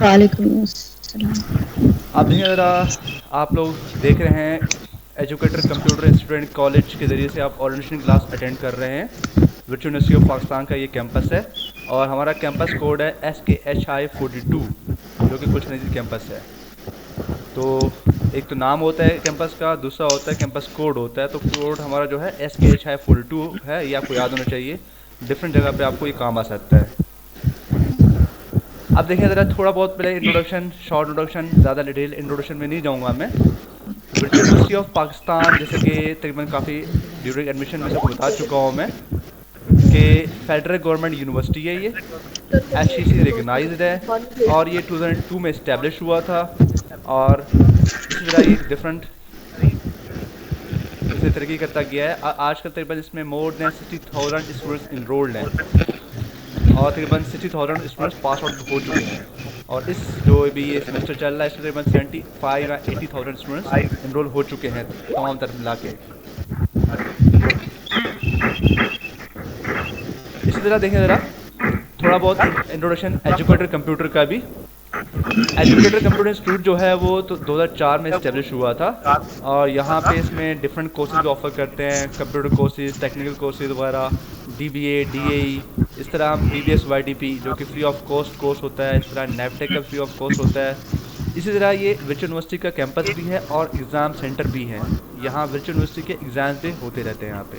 वालेकुम अस्सलाम। आप देखिए ज़रा, आप लोग देख रहे हैं एजुकेटर कंप्यूटर इंस्टीट्यूट कॉलेज के ज़रिए से आप ओरिएंटेशन क्लास अटेंड कर रहे हैं। वर्चुअल यूनिवर्सिटी ऑफ पाकिस्तान का ये कैंपस है और हमारा कैंपस कोड है SKHI42, जो कि कुछ नज़ीर कैंपस है। तो एक तो नाम होता है कैंपस का, दूसरा होता है कैंपस कोड होता है। तो कोड हमारा जो है SKHI42 है, ये आपको याद होना चाहिए। डिफरेंट जगह पे आपको ये काम आ सकता है। अब देखिए ज़रा, थोड़ा बहुत पहले इंट्रोडक्शन, शॉर्ट इंट्रोडक्शन, ज़्यादा डिटेल इंट्रोडक्शन में नहीं जाऊंगा मैं। वर्चुअल यूनिवर्सिटी ऑफ पाकिस्तान, जैसे कि तकरीबन काफ़ी ड्यूरिंग एडमिशन में सबको बता चुका हूँ मैं कि फेडरल गवर्नमेंट यूनिवर्सिटी है। ये HEC रिकगनाइज्ड है और ये 2002 में इस्टेब्लिश हुआ था। और इसी तरह ये डिफरेंट इसे तरक्की करता गया है। आजकल तकरीबन इसमें मोर देन 60,000 स्टूडेंट्स इनरोल्ड हैं और तकरीबन 60,000 स्टूडेंट्स पास आउट हो चुके हैं। और इस जो भी ये सेमेस्टर चल रहा है, इसमें तकरीबन 75 या 80,000 स्टूडेंट्स इनरोल हो चुके हैं तमाम तरफ मिला के। इसी तरह देखें ज़रा, थोड़ा बहुत इंट्रोडक्शन एजुकेटर कंप्यूटर का भी। एजुकेटर कंप्यूटर इंस्टीट्यूट जो है वो तो 2004 में इस्टेब्लिश हुआ था और यहाँ पे इसमें डिफरेंट कोर्सेज भी ऑफर करते हैं, कंप्यूटर कोर्सेज, टेक्निकल कोर्सेज वगैरह, DBA, DAE। इस तरह हम DBS YDP जो कि फ्री ऑफ कॉस्ट कोर्स होता है, इस तरह नेपटेक का फ्री ऑफ कॉस्ट होता है। इसी तरह ये वर्चुअल यूनिवर्सिटी का कैंपस भी है और एग्ज़ाम सेंटर भी है। यहाँ वर्चुअल यूनिवर्सिटी के एग्ज़ाम्स भी होते रहते हैं यहाँ पे।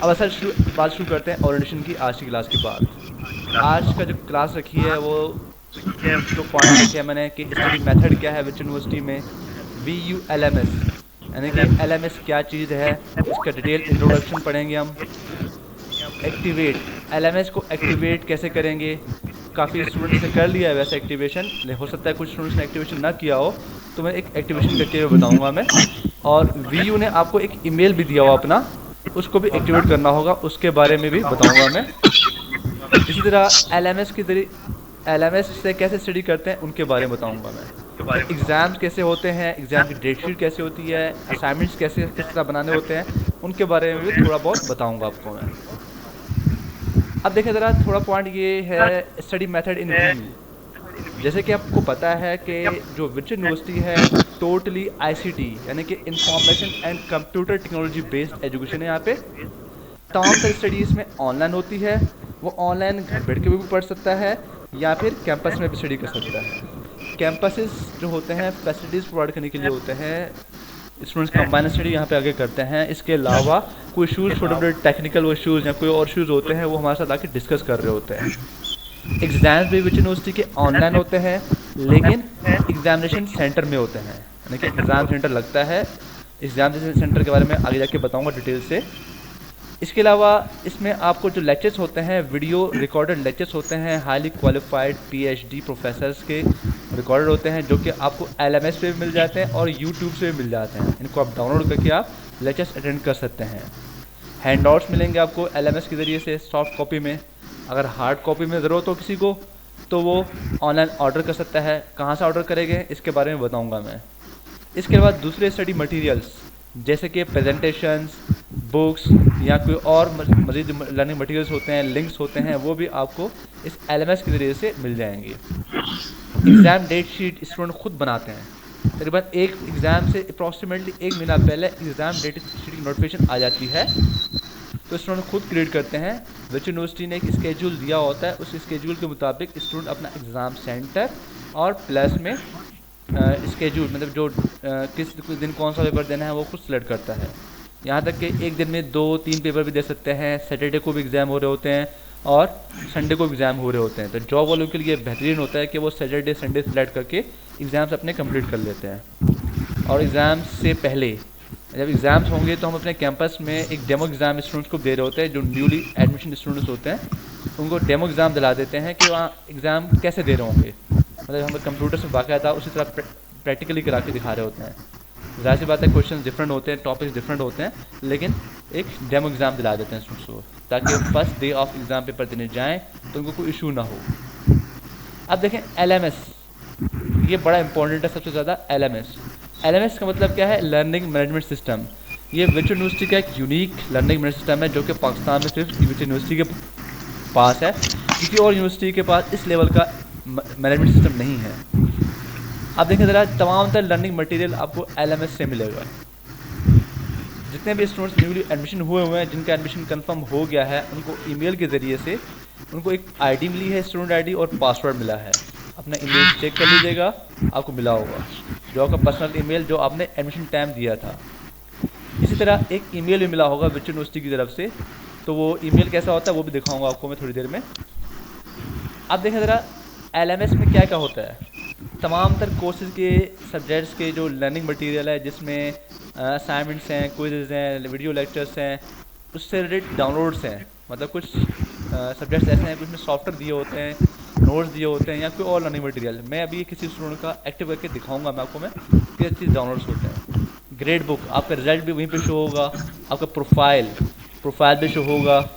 अब असल बात शुरू करते हैं ओरिएंटेशन की, आज की क्लास की बात। आज का जो क्लास रखी है वो जो पॉइंट रखे हैं मैंने कि स्टडी मेथड क्या है वर्चुअल यूनिवर्सिटी में, VULMS, यानी कि LMS क्या चीज़ है, इसका डिटेल इंट्रोडक्शन पढ़ेंगे हम। एक्टिवेट, LMS को एक्टिवेट कैसे करेंगे। काफ़ी स्टूडेंट्स ने कर लिया है वैसे एक्टिवेशन, लेकिन हो सकता है कुछ स्टूडेंट्स ने एक्टिवेशन ना किया हो, तो मैं एक एक्टिवेशन करके हुए बताऊँगा मैं। और VU ने आपको एक ईमेल भी दिया हुआ अपना, उसको भी एक्टिवेट करना होगा, उसके बारे में भी बताऊँगा मैं। इसी तरह LMS के जरिए LMS से कैसे स्टडी करते हैं उनके बारे में बताऊंगा मैं। एग्ज़ाम्स कैसे होते हैं, एग्ज़ाम की डेट शीट कैसे होती है, असाइनमेंट्स कैसे किस तरह बनाने होते हैं, उनके बारे में भी थोड़ा बहुत बताऊंगा आपको मैं। अब देखें ज़रा, थोड़ा पॉइंट ये है स्टडी मेथड इन व्यू। जैसे कि आपको पता है कि जो वर्चुअल यूनिवर्सिटी है टोटली ICT यानी कि information and computer technology based education है। यहाँ पे तमाम तरह स्टडी इसमें ऑनलाइन होती है। वो ऑनलाइन घर बैठ के भी पढ़ सकता है या फिर कैंपस में भी स्टडी कर सकता है। कैंपसेस जो होते हैं फैसिलिटीज़ प्रोवाइड करने के लिए होते हैं, स्टूडेंट्स कंबाइन स्टडी यहाँ पे आगे करते हैं। इसके अलावा कोई इशूज़, छोटे बड़े टेक्निकल इशूज़ या कोई और इशूज़ होते हैं, वो हमारे साथ आके डिस्कस कर रहे होते हैं। एग्ज़ाम्स भी विच यूनिवर्सिटी के ऑनलाइन होते हैं, लेकिन एग्जामिनेशन सेंटर में होते हैं, यानी कि एग्ज़ाम सेंटर लगता है। एग्जामिनेशन सेंटर के बारे में आगे जाके बताऊँगा डिटेल से। इसके अलावा इसमें आपको जो लेक्चर्स होते हैं, वीडियो रिकॉर्डेड लेक्चर्स होते हैं, हाईली क्वालिफाइड PhD प्रोफेसर्स के रिकॉर्डेड होते हैं, जो कि आपको LMS पे भी मिल जाते हैं और YouTube से भी मिल जाते हैं। इनको आप डाउनलोड करके आप लेक्चर्स अटेंड कर सकते हैं। हैंडआउट्स मिलेंगे आपको LMS के ज़रिए से सॉफ्ट कॉपी में। अगर हार्ड कॉपी में ज़रूरत हो किसी को तो वो ऑनलाइन ऑर्डर कर सकता है। कहाँ से ऑर्डर करेंगे इसके बारे में बताऊँगा मैं। इसके बाद दूसरे स्टडी मटेरियल्स जैसे कि प्रेजेंटेशंस, बुक्स या कोई और मज़ीद लर्निंग मटेरियल्स होते हैं, लिंक्स होते हैं, वो भी आपको इस LMS के ज़रिए से मिल जाएंगे। एग्ज़ाम डेट शीट स्टूडेंट खुद बनाते हैं। तकरीबन एक एग्ज़ाम से अप्रॉक्सीमेटली 1 महीना पहले एग्ज़ाम डेट शीट की नोटिफिकेशन आ जाती है, तो स्टूडेंट खुद क्रिएट करते हैं। वर्चुअल यूनिवर्सिटी ने एक स्केड्यूल दिया होता है, उस स्केड्यूल के मुताबिक स्टूडेंट अपना एग्ज़ाम सेंटर और प्लस में स्केड्यूल, मतलब जो किस दिन कौन सा पेपर देना है वो खुद सेलेक्ट करता है। यहाँ तक कि एक दिन में 2-3 पेपर भी दे सकते हैं। सैटरडे को भी एग्ज़ाम हो रहे होते हैं और संडे को भी एग्ज़ाम हो रहे होते हैं। तो जॉब वालों के लिए बेहतरीन होता है कि वो सैटरडे संडे सेलेक्ट करके एग्ज़ाम्स अपने कंप्लीट कर लेते हैं। और एग्ज़ाम से पहले जब एग्ज़ाम्स होंगे तो हम अपने कैंपस में एक डेमो एग्ज़ाम स्टूडेंट्स को दे रहे होते हैं। जो न्यूली एडमिशन स्टूडेंट्स होते हैं उनको डेमो एग्ज़ाम दिला देते हैं कि वहाँ एग्ज़ाम कैसे दे रहे होंगे। मतलब हम कंप्यूटर से बाकायदा उसी तरह प्रैक्टिकली करा के दिखा रहे होते हैं। ज़ाहिर सी बात है, क्वेश्चन डिफरेंट होते हैं, टॉपिक्स डिफरेंट होते हैं, लेकिन एक डेमो एग्ज़ाम दिला देते हैं स्टूडेंट्स को, ताकि first day of exam paper देने जाएँ तो उनको कोई इशू ना हो। अब देखें LMS, ये बड़ा इंपॉर्टेंट है सबसे ज़्यादा। LMS का मतलब क्या है? Learning management system. ये वर्चुअल यूनिवर्सिटी का एक यूनिक लर्निंग मैनेजमेंट सिस्टम है जो कि पाकिस्तान में सिर्फ वर्चुअल यूनिवर्सिटी के पास है। किसी और यूनिवर्सिटी के पास इस लेवल का मैनेजमेंट सिस्टम नहीं है। अब देखें ज़रा, तमाम तर लर्निंग मटेरियल आपको LMS से मिलेगा। जितने भी स्टूडेंट्स न्यूली एडमिशन हुए हैं, जिनका एडमिशन कंफर्म हो गया है, उनको ईमेल के ज़रिए से उनको एक आईडी मिली है, स्टूडेंट आईडी, और पासवर्ड मिला है। अपना ईमेल चेक कर लीजिएगा, आपको मिला होगा जो आपका पर्सनल ईमेल जो आपने एडमिशन टाइम दिया था। इसी तरह एक ईमेल भी मिला होगा विच यूनिवर्सिटी की तरफ से, तो वो ईमेल कैसा होता है वो भी दिखाऊंगा आपको मैं थोड़ी देर में। अब देखें ज़रा LMS में क्या क्या होता है। तमाम तर कोर्सेज के सब्जेक्ट्स के जो लर्निंग मटेरियल है, जिसमें असाइनमेंट्स हैं, क्विज़ हैं, वीडियो लेक्चर्स हैं, उससे रिलेटेड डाउनलोड्स हैं। मतलब कुछ सब्जेक्ट्स ऐसे हैं कुछ में सॉफ्टवेयर दिए होते हैं, नोट्स दिए होते हैं, या कोई और लर्निंग मटेरियल। मैं अभी किसी स्टूडेंट का एक्टिव करके दिखाऊंगा मैं आपको, मैं किस चीज़ डाउनलोड्स होते हैं। ग्रेड बुक, आपका रिजल्ट भी वहीं पे शो होगा, आपका प्रोफाइल भी शो होगा,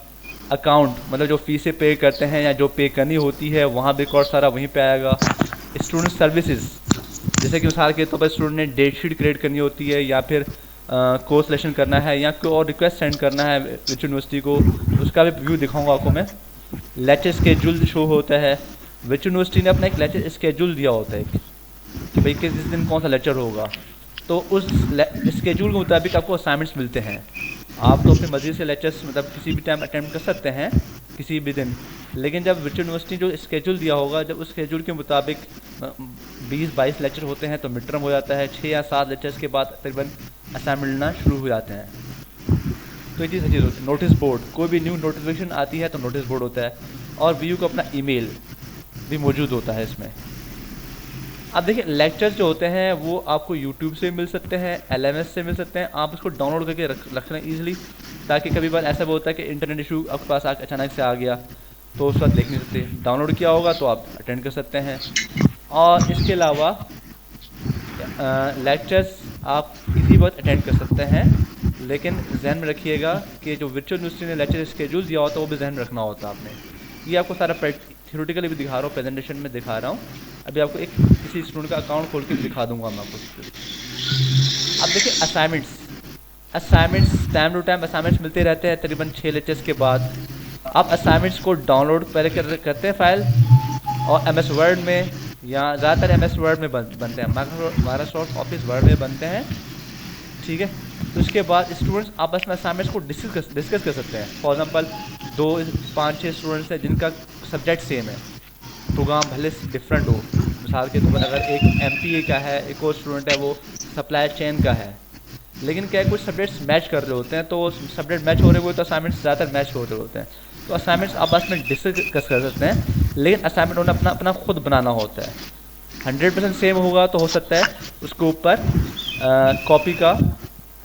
अकाउंट मतलब जो फीसें पे करते हैं या जो पे करनी होती है वहाँ भी रिकॉर्ड सारा वहीं पे आएगा। स्टूडेंट सर्विसेज, जैसे कि मिसाल के तौर पर स्टूडेंट ने डेट शीट क्रिएट करनी होती है, या फिर कोर्स सिलेक्शन करना है, या कोई और रिक्वेस्ट सेंड करना है विच यूनिवर्सिटी को, उसका भी व्यू दिखाऊंगा आपको मैं। लेक्चर स्केड्यूल शो होता है, विच यूनिवर्सिटी ने अपना एक लेक्चर स्केड्यूल दिया होता है कि भाई किस दिन कौन सा लेक्चर होगा, तो उस स्केड्यूल के मुताबिक आपको असाइनमेंट्स मिलते हैं। आप तो अपनी मर्जी से लेक्चर्स मतलब किसी भी टाइम अटेम्प्ट कर सकते हैं किसी भी दिन, लेकिन जब विच यूनिवर्सिटी जो स्केड्यूल दिया होगा, जब उस स्केड्यूल के मुताबिक 20-22 लेक्चर होते हैं तो मिड टर्म हो जाता है, 6 या 7 लेक्चर्स के बाद तकरीबन असाइनमेंट मिलना शुरू हो जाते हैं। तो ये चीज़ होती है। नोटिस बोर्ड, कोई भी न्यू नोटिफिकेशन आती है तो नोटिस बोर्ड होता है, और VU का अपना ईमेल भी मौजूद होता है इसमें। अब देखिए, लेक्चर्स जो होते हैं वो आपको यूट्यूब से मिल सकते हैं, LMS से मिल सकते हैं। आप उसको डाउनलोड करके रख लें ईजिली, ताकि कभी बार ऐसा भी होता है कि इंटरनेट इशू आपके पास अचानक से आ गया तो उस वक्त देख नहीं सकते। डाउनलोड किया होगा तो आप अटेंड कर सकते हैं। और इसके अलावा लेक्चर्स आप किसी वक्त अटेंड कर सकते हैं, लेकिन जहन में रखिएगा कि जो वर्चुअल यूनिवर्सिटी ने लेक्चर स्केड्यूल दिया होता है वो भी जहन में रखना होता है आपने। ये आपको सारा थ्योरेटिकली भी दिखा रहा हूँ, प्रेजेंटेशन में दिखा रहा हूँ। अभी आपको एक किसी स्टूडेंट का अकाउंट खोल के दिखा दूंगा मैं आपको। अब देखिए, assignments time to time assignments मिलते रहते हैं तकरीबन 6 लेक्चर्स के बाद। आप असाइनमेंट्स को डाउनलोड पहले करते हैं फाइल, और MS वर्ड में, या ज़्यादातर MS वर्ड में बनते हैं, माइक्रोसॉफ्ट ऑफिस वर्ड में बनते हैं, ठीक है। तो उसके बाद स्टूडेंट्स आपस में असाइनमेंट्स को डिस्कस कर सकते हैं। फॉर एग्जांपल 2-5-6 स्टूडेंट्स हैं जिनका सब्जेक्ट सेम है, प्रोग्राम भले डिफरेंट हो। मिसाल के तौर पर अगर एक MPA का है, एक और स्टूडेंट है वो सप्लाई चेन का है, लेकिन क्या कुछ सब्जेक्ट्स मैच कर रहे होते हैं, तो सब्जेक्ट मैच हो रहे हुए तो असाइनमेंट्स ज़्यादातर मैच हो रहे होते हैं। तो असाइनमेंट्स आपस में डिस्कस कर सकते हैं, लेकिन असाइनमेंट उन्हें अपना अपना खुद बनाना होता है। 100% सेम होगा तो हो सकता है उसके ऊपर कॉपी का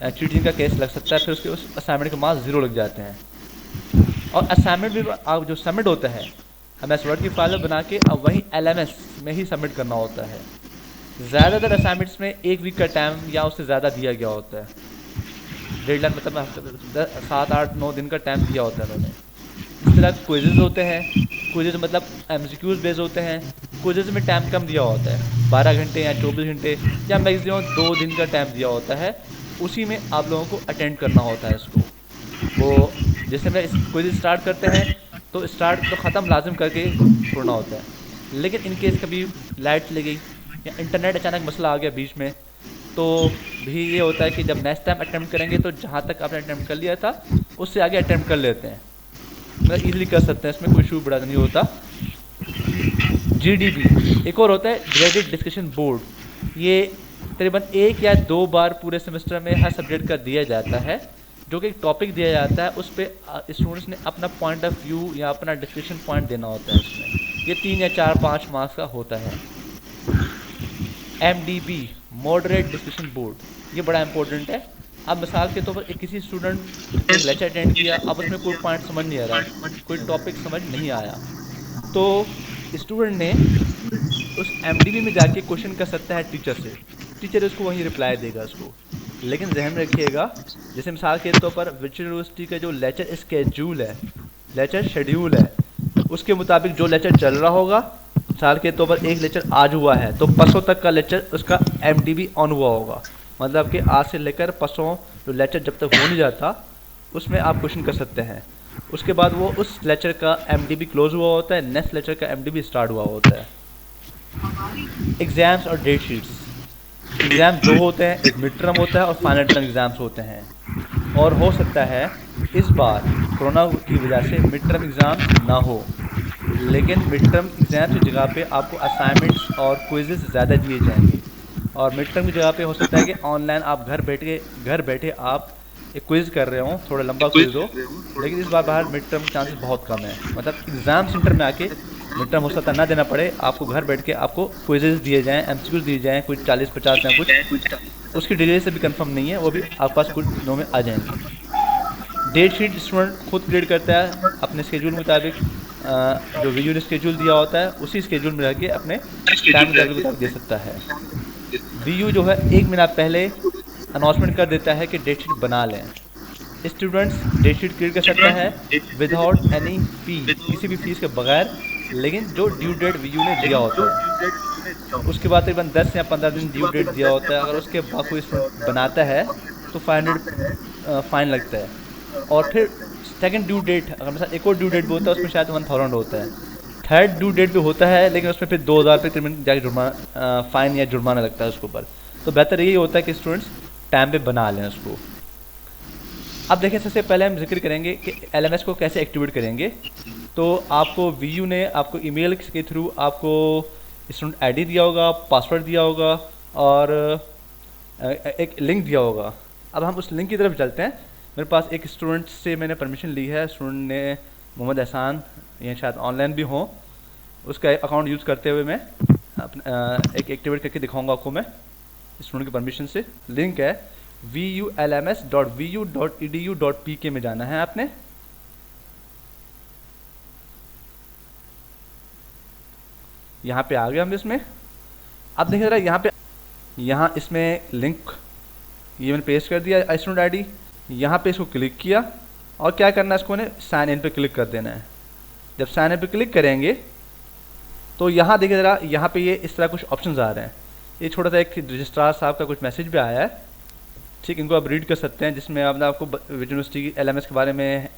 चीटिंग का केस लग सकता है, फिर उसके उस असाइनमेंट के मार्क्स 0 लग जाते हैं। और असाइनमेंट भी आप जो सबमिट होता है MS वर्ड की फाइल बना के अब वहीं LMS में ही सबमिट करना होता है। ज़्यादातर असाइनमेंट्स में 1 वीक का टाइम या उससे ज़्यादा दिया गया होता है। डेडलाइन मतलब 7-8-9 दिन का टाइम दिया होता है उन्होंने। इस तरह क्विज़ेज़ होते हैं, क्विज़ेज़ मतलब MCQs बेस्ड होते हैं। क्विज़ेज़ में टाइम कम दिया होता है, 12 घंटे या 24 घंटे या मैक्सिमम 2 दिन का टाइम दिया होता है। उसी में आप लोगों को अटेंड करना होता है इसको। वो जैसे मैं इस क्विज़ स्टार्ट करते हैं तो स्टार्ट तो ख़त्म लाजिम करके छोड़ना होता है, लेकिन इन केस कभी लाइट चली गई या इंटरनेट अचानक मसला आ गया बीच में, तो भी ये होता है कि जब नेक्स्ट टाइम अटैम्प्ट करेंगे तो जहाँ तक आपने अटैम्प्ट कर लिया था उससे आगे अटैम्प्ट कर लेते हैं, मतलब ईजिली कर सकते हैं, इसमें कोई इशू बड़ा नहीं होता। GDB एक और होता है, ग्रेडेड डिस्कशन बोर्ड। ये तकरीबन 1 या 2 बार पूरे सेमेस्टर में हर सब्जेक्ट का दिया जाता है, जो कि एक टॉपिक दिया जाता है, उस पर स्टूडेंट्स ने अपना पॉइंट ऑफ व्यू या अपना डिस्कशन पॉइंट देना होता है इसमें। ये 3 या 4-5 मार्क्स का होता है। MDB मॉडरेट डिस्कशन बोर्ड, ये बड़ा इंपॉर्टेंट है। अब मिसाल के तौर पर एक किसी स्टूडेंट ने लेक्चर अटेंड किया, अब उसमें कोई पॉइंट समझ नहीं आ रहा, कोई टॉपिक समझ नहीं आया, तो स्टूडेंट ने उस MDB में जाके क्वेश्चन कर सकता है टीचर से, टीचर उसको वहीं रिप्लाई देगा उसको। लेकिन ध्यान में रखिएगा, जैसे मिसाल के तौर पर वर्चुअल यूनिवर्सिटी का जो लेक्चर स्केड्यूल है, लेक्चर शेड्यूल है, उसके मुताबिक जो लेक्चर चल रहा होगा, मिसाल के तौर पर एक लेक्चर आज हुआ है तो परसों तक का लेक्चर उसका MDB ऑन हुआ होगा, मतलब कि आज से लेकर परसों जो लेक्चर जब तक हो नहीं जाता उसमें आप क्वेश्चन कर सकते हैं। उसके बाद वो उस लेक्चर का एमडीबी क्लोज हुआ होता है, नेक्स्ट लेक्चर का एमडीबी स्टार्ट हुआ होता है। एग्ज़ाम्स और डेट शीट्स। एग्ज़ाम दो होते हैं, एक मिड टर्म होता है और फाइनल टर्म एग्ज़ाम्स होते हैं। और हो सकता है इस बार कोरोना की वजह से मिड टर्म एग्ज़ाम्स ना हो, लेकिन मिड टर्म एग्ज़ाम की जगह पे आपको असाइनमेंट्स और क्विज़ेस ज़्यादा दिए जाएंगे। और मिड टर्म की जगह पे हो सकता है कि ऑनलाइन आप घर बैठे आप एक क्विज़ कर रहे हो, थोड़ा लंबा क्विज़ हो, लेकिन इस बार बाहर मिड टर्म के चांसेस बहुत कम है। मतलब एग्ज़ाम सेंटर में आके मिड टर्म हो सकता है ना देना पड़े, आपको घर बैठ के आपको क्विज़ेस दिए जाएँ, एमसीक्यूज़ दिए जाएँ, कुछ 40-50 या कुछ, उसकी डिटेल्स अभी कंफर्म नहीं है, वो भी आपके पास कुछ दिनों में आ जाएंगी। डेट शीट स्टूडेंट खुद क्रिएट करता है अपने स्केड्यूल मुताबिक। जो वीडियो ने स्केड्यूल दिया होता है उसी स्केड्यूल में रह के अपने टाइम टेबल मुताबिक दे सकता है। वीयू जो है 1 महीना पहले अनाउंसमेंट कर देता है कि डेट शीट बना लें। स्टूडेंट्स डेट शीट क्रिएट कर सकता है विदाउट एनी फी, किसी भी फीस के बगैर, लेकिन जो ड्यू डेट वीयू ने दिया होता है उसके बाद तकरीबन 10 या 15 दिन ड्यू डेट दिया होता है। अगर उसके बाद कोई स्टूडेंट बनाता है तो 500 फाइन लगता है। और फिर सेकंड ड्यू डेट, अगर मेरे साथ एक और ड्यू डेट भी होता है उसमें शायद 1000 होता है। थर्ड ड्यू डेट भी होता है लेकिन उसमें फिर 2000 पे तकरीबन जाके जुर्माना फ़ाइन या जुर्माना लगता है उसके ऊपर। तो बेहतर यही होता है कि स्टूडेंट्स टाइम पे बना लें उसको। अब देखिए सबसे पहले हम जिक्र करेंगे कि एलएमएस को कैसे एक्टिवेट करेंगे। तो आपको वीयू ने आपको ईमेल के थ्रू आपको स्टूडेंट आईडी दिया होगा, पासवर्ड दिया होगा और एक लिंक दिया होगा। अब हम उस लिंक की तरफ चलते हैं। मेरे पास एक स्टूडेंट से मैंने परमिशन ली है, स्टूडेंट ने मोहम्मद एहसान, ये शायद ऑनलाइन भी हों, उसका अकाउंट यूज़ करते हुए मैं अपना एक एक्टिवेट करके दिखाऊंगा आपको मैं स्टूडेंट की परमिशन से। लिंक है vulms.vu.edu.pk में जाना है आपने। यहाँ पे आ गए हम इसमें। अब देखिए ज़रा यहाँ इसमें लिंक ये मैंने पेस्ट कर दिया स्टूडेंट आईडी। यहाँ पे इसको क्लिक किया और क्या करना है, इसको ने साइन इन पे क्लिक कर देना है। जब साइन इन पे क्लिक करेंगे तो यहाँ देखिए ज़रा, यहाँ पे ये इस तरह कुछ ऑप्शंस आ रहे हैं। ये छोटा सा एक रजिस्ट्रार साहब का कुछ मैसेज भी आया है, ठीक, इनको आप रीड कर सकते हैं, जिसमें आपको यूनिवर्सिटी की एलएमएस के बारे में,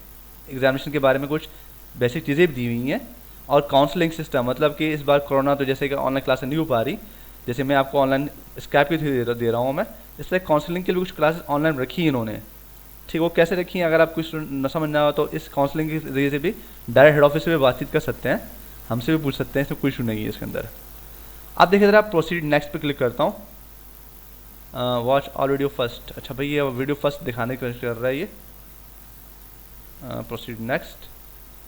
एग्जामिनेशन के बारे में कुछ बेसिक चीज़ें भी दी हुई हैं। और काउंसलिंग सिस्टम, मतलब कि इस बार कोरोना तो जैसे कि ऑनलाइन क्लासेस नहीं हो पा रही, जैसे मैं आपको ऑनलाइन स्कैप के थ्रू दे रहा हूँ मैं, इसलिए काउंसलिंग के लिए कुछ क्लासेस ऑनलाइन रखी हैं इन्होंने, ठीक। वो कैसे रखी हैं, अगर आप कुछ न समझना हो तो इस काउंसलिंग के जरिए से भी डायरेक्ट हेड ऑफिस से भी बातचीत कर सकते हैं, हमसे भी पूछ सकते हैं, इसमें कोई इशू नहीं है इसके अंदर। आप देखिए ज़रा, प्रोसीड नेक्स्ट पे क्लिक करता हूँ। वॉच ऑल वीडियो फर्स्ट, अच्छा भाई ये वीडियो फर्स्ट दिखाने की कोशिश कर रहा है ये। Proceed next,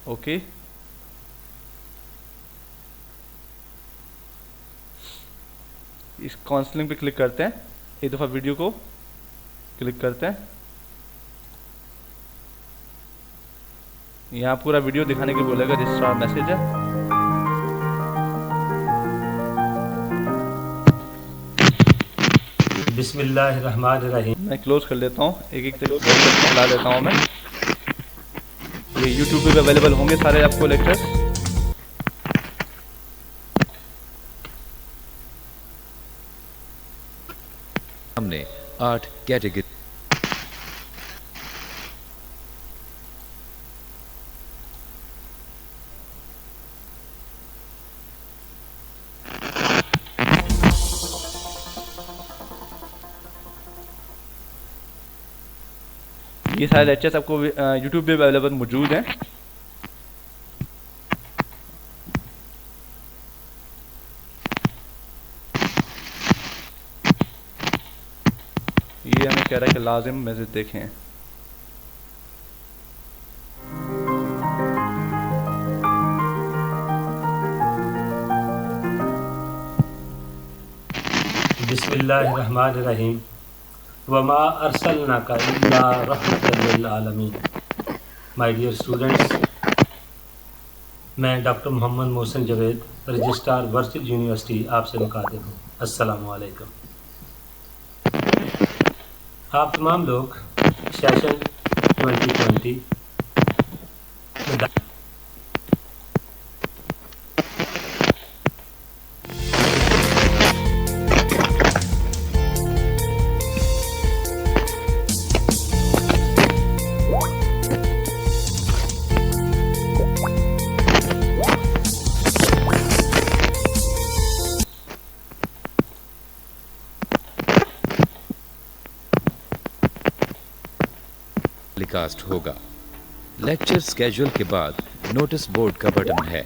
okay. इस काउंसलिंग पे क्लिक करते हैं, एक दफ़ा वीडियो को क्लिक करते हैं। यहाँ पूरा वीडियो दिखाने के बोलेगा, रजिस्ट्रार मैसेज है। बिस्मिल्लाहिर्रहमानिर्रहीम। मैं क्लोज कर लेता हूँ, एक एक चला लेता हूँ मैं। ये यूट्यूब पे भी अवेलेबल होंगे सारे आपको लेक्चर्स। हमने 8 कैटेगरी ये सारे लेक्चर्स आपको यूट्यूब पे अवेलेबल मौजूद हैं। ये हमें कह रहा है कि लाजिम मैसेज देखें। बिस्मिल्लाहिर्रहमानिर्रहीम। वमा अरसलनाका इल्ला रहमतल लिल आलमीन। माय डियर स्टूडेंट्स, मैं doctor Mohammad Mohsin Javed, registrar virtual university आपसे मुखातिब हूँ। अस्सलामु अलैकुम। आप तमाम लोग सेशन 2020 में टेलीकास्ट होगा। लेक्चर स्केड्यूल के बाद नोटिस बोर्ड का बटन है।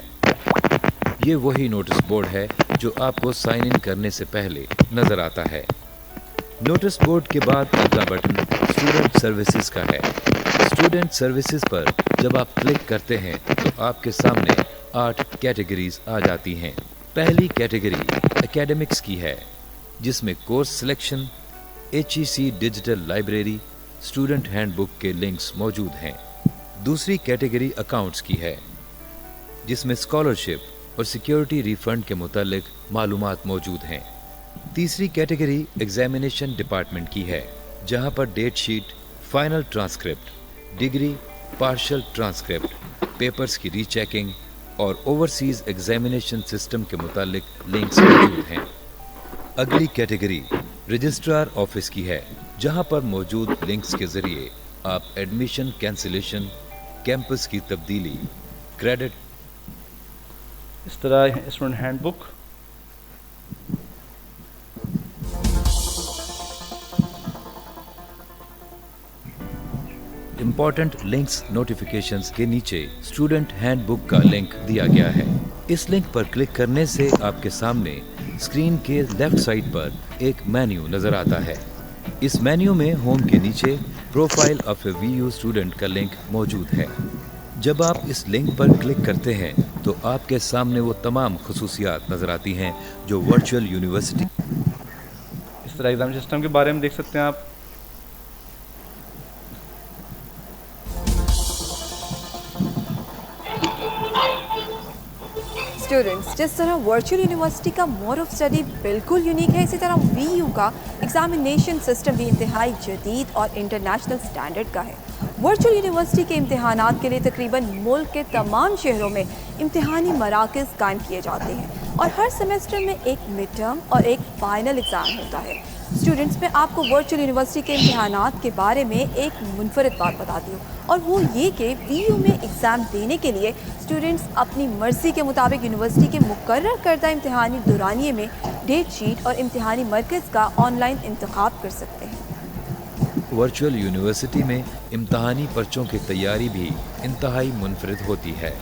ये वही नोटिस बोर्ड है जो आपको साइन इन करने से पहले नजर आता है। नोटिस बोर्ड के बाद अगला बटन स्टूडेंट सर्विसेज का है। स्टूडेंट सर्विसेज पर जब आप क्लिक करते हैं तो आपके सामने 8 कैटेगरीज आ जाती हैं। पहली कैटेगरी एकेडमिक्स की है, जिसमें course selection, HEC digital library, student handbook के लिंक्स मौजूद हैं। दूसरी कैटेगरी अकाउंट्स की है, जिसमें स्कॉलरशिप और सिक्योरिटी रिफंड के मुतालिक मालूमात मौजूद हैं। तीसरी कैटेगरी एग्जामिनेशन डिपार्टमेंट की है, जहां पर date sheet, final transcript, degree, partial transcript, papers की रीचेकिंग और ओवरसीज एग्जामिनेशन सिस्टम के मुतालिक लिंक्स मौजूद हैं। अगली कैटेगरी रजिस्ट्रार ऑफिस की है, जहां पर मौजूद लिंक्स के जरिए आप एडमिशन कैंसिलेशन, कैंपस की तब्दीली, क्रेडिट, इस तरह student handbook, important links notifications के नीचे स्टूडेंट हैंडबुक का लिंक दिया गया है। इस लिंक पर क्लिक करने से आपके सामने स्क्रीन के लेफ्ट साइड पर एक मेन्यू नजर आता है। इस मेन्यू में होम के नीचे profile of A VU student का लिंक मौजूद है। जब आप इस लिंक पर क्लिक करते हैं तो आपके सामने वो तमाम खुसूसियात नजर आती हैं जो वर्चुअल यूनिवर्सिटी। इस तरह एग्जाम सिस्टम के बारे में देख सकते हैं आप। स्टूडेंट्स, जिस तरह वर्चुअल यूनिवर्सिटी का मोड ऑफ स्टडी बिल्कुल यूनिक है, इसी तरह VU का एग्जामिनेशन सिस्टम भी इंतहाई जदीद और इंटरनेशनल स्टैंडर्ड का है। वर्चुअल यूनिवर्सिटी के इम्तिहानात के लिए तकरीबन मुल्क के तमाम शहरों में इम्तिहानी मराकज़ कायम किए जाते हैं और हर सेमेस्टर में एक मिड टर्म और एक फाइनल एग्ज़ाम होता है। स्टूडेंट्स, मैं आपको वर्चुअल यूनिवर्सिटी के इम्तिहानात के बारे में एक मुनफरद बात बताती हूँ, और वो ये कि VU में एग्ज़ाम देने के लिए स्टूडेंट्स अपनी मर्ज़ी के मुताबिक यूनिवर्सिटी के मुकर्रर करदा इम्तिहानी दौरानिए में डेट शीट और इम्तिहानी मरकज़ का ऑनलाइन इंतखाब कर सकते हैं। वर्चुअल यूनिवर्सिटी में इम्तहानी पर्चों की तैयारी भी इंतहाई मुनफरिद होती है,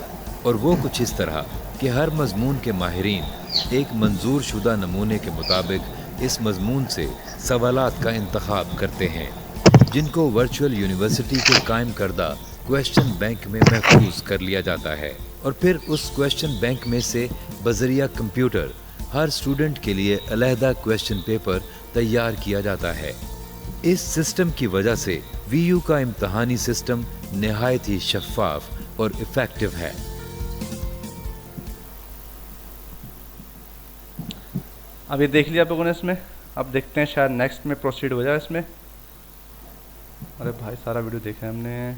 और वो कुछ इस तरह कि हर मजमून के माहिरीन एक मंजूर शुदा नमूने के मुताबिक इस मजमून से सवालात का इंतखाब करते हैं, जिनको वर्चुअल यूनिवर्सिटी के कायम करदा क्वेश्चन बैंक में महफूज कर लिया जाता है, और फिर उस क्वेश्चन बैंक में से बजरिया कंप्यूटर हर स्टूडेंट के लिए अलहदा क्वेश्चन पेपर तैयार किया जाता है। इस सिस्टम की वजह से VU का इम्तहानी सिस्टम निहायत ही शफाफ और इफेक्टिव है। अब ये देख लिया आप लोगों ने इसमें। अब देखते हैं शायद नेक्स्ट में प्रोसीड हो जाए इसमें। अरे भाई, सारा वीडियो देखा है हमने।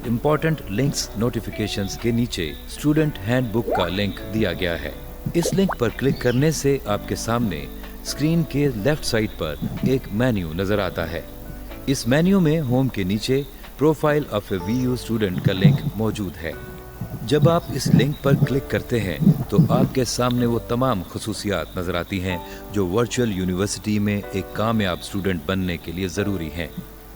इम्पोर्टेंट लिंक्स नोटिफिकेशंस के नीचे स्टूडेंट हैंडबुक का लिंक दिया गया है। इस लिंक पर क्लिक करने से आपके सामने स्क्रीन के लेफ्ट साइड पर एक मेन्यू नजर आता है। इस मेन्यू में होम के नीचे profile of A VU student का लिंक मौजूद है। जब आप इस लिंक पर क्लिक करते हैं तो आपके सामने वो तमाम खुसूसियात नजर आती हैं जो वर्चुअल यूनिवर्सिटी में एक कामयाब स्टूडेंट बनने के लिए ज़रूरी हैं।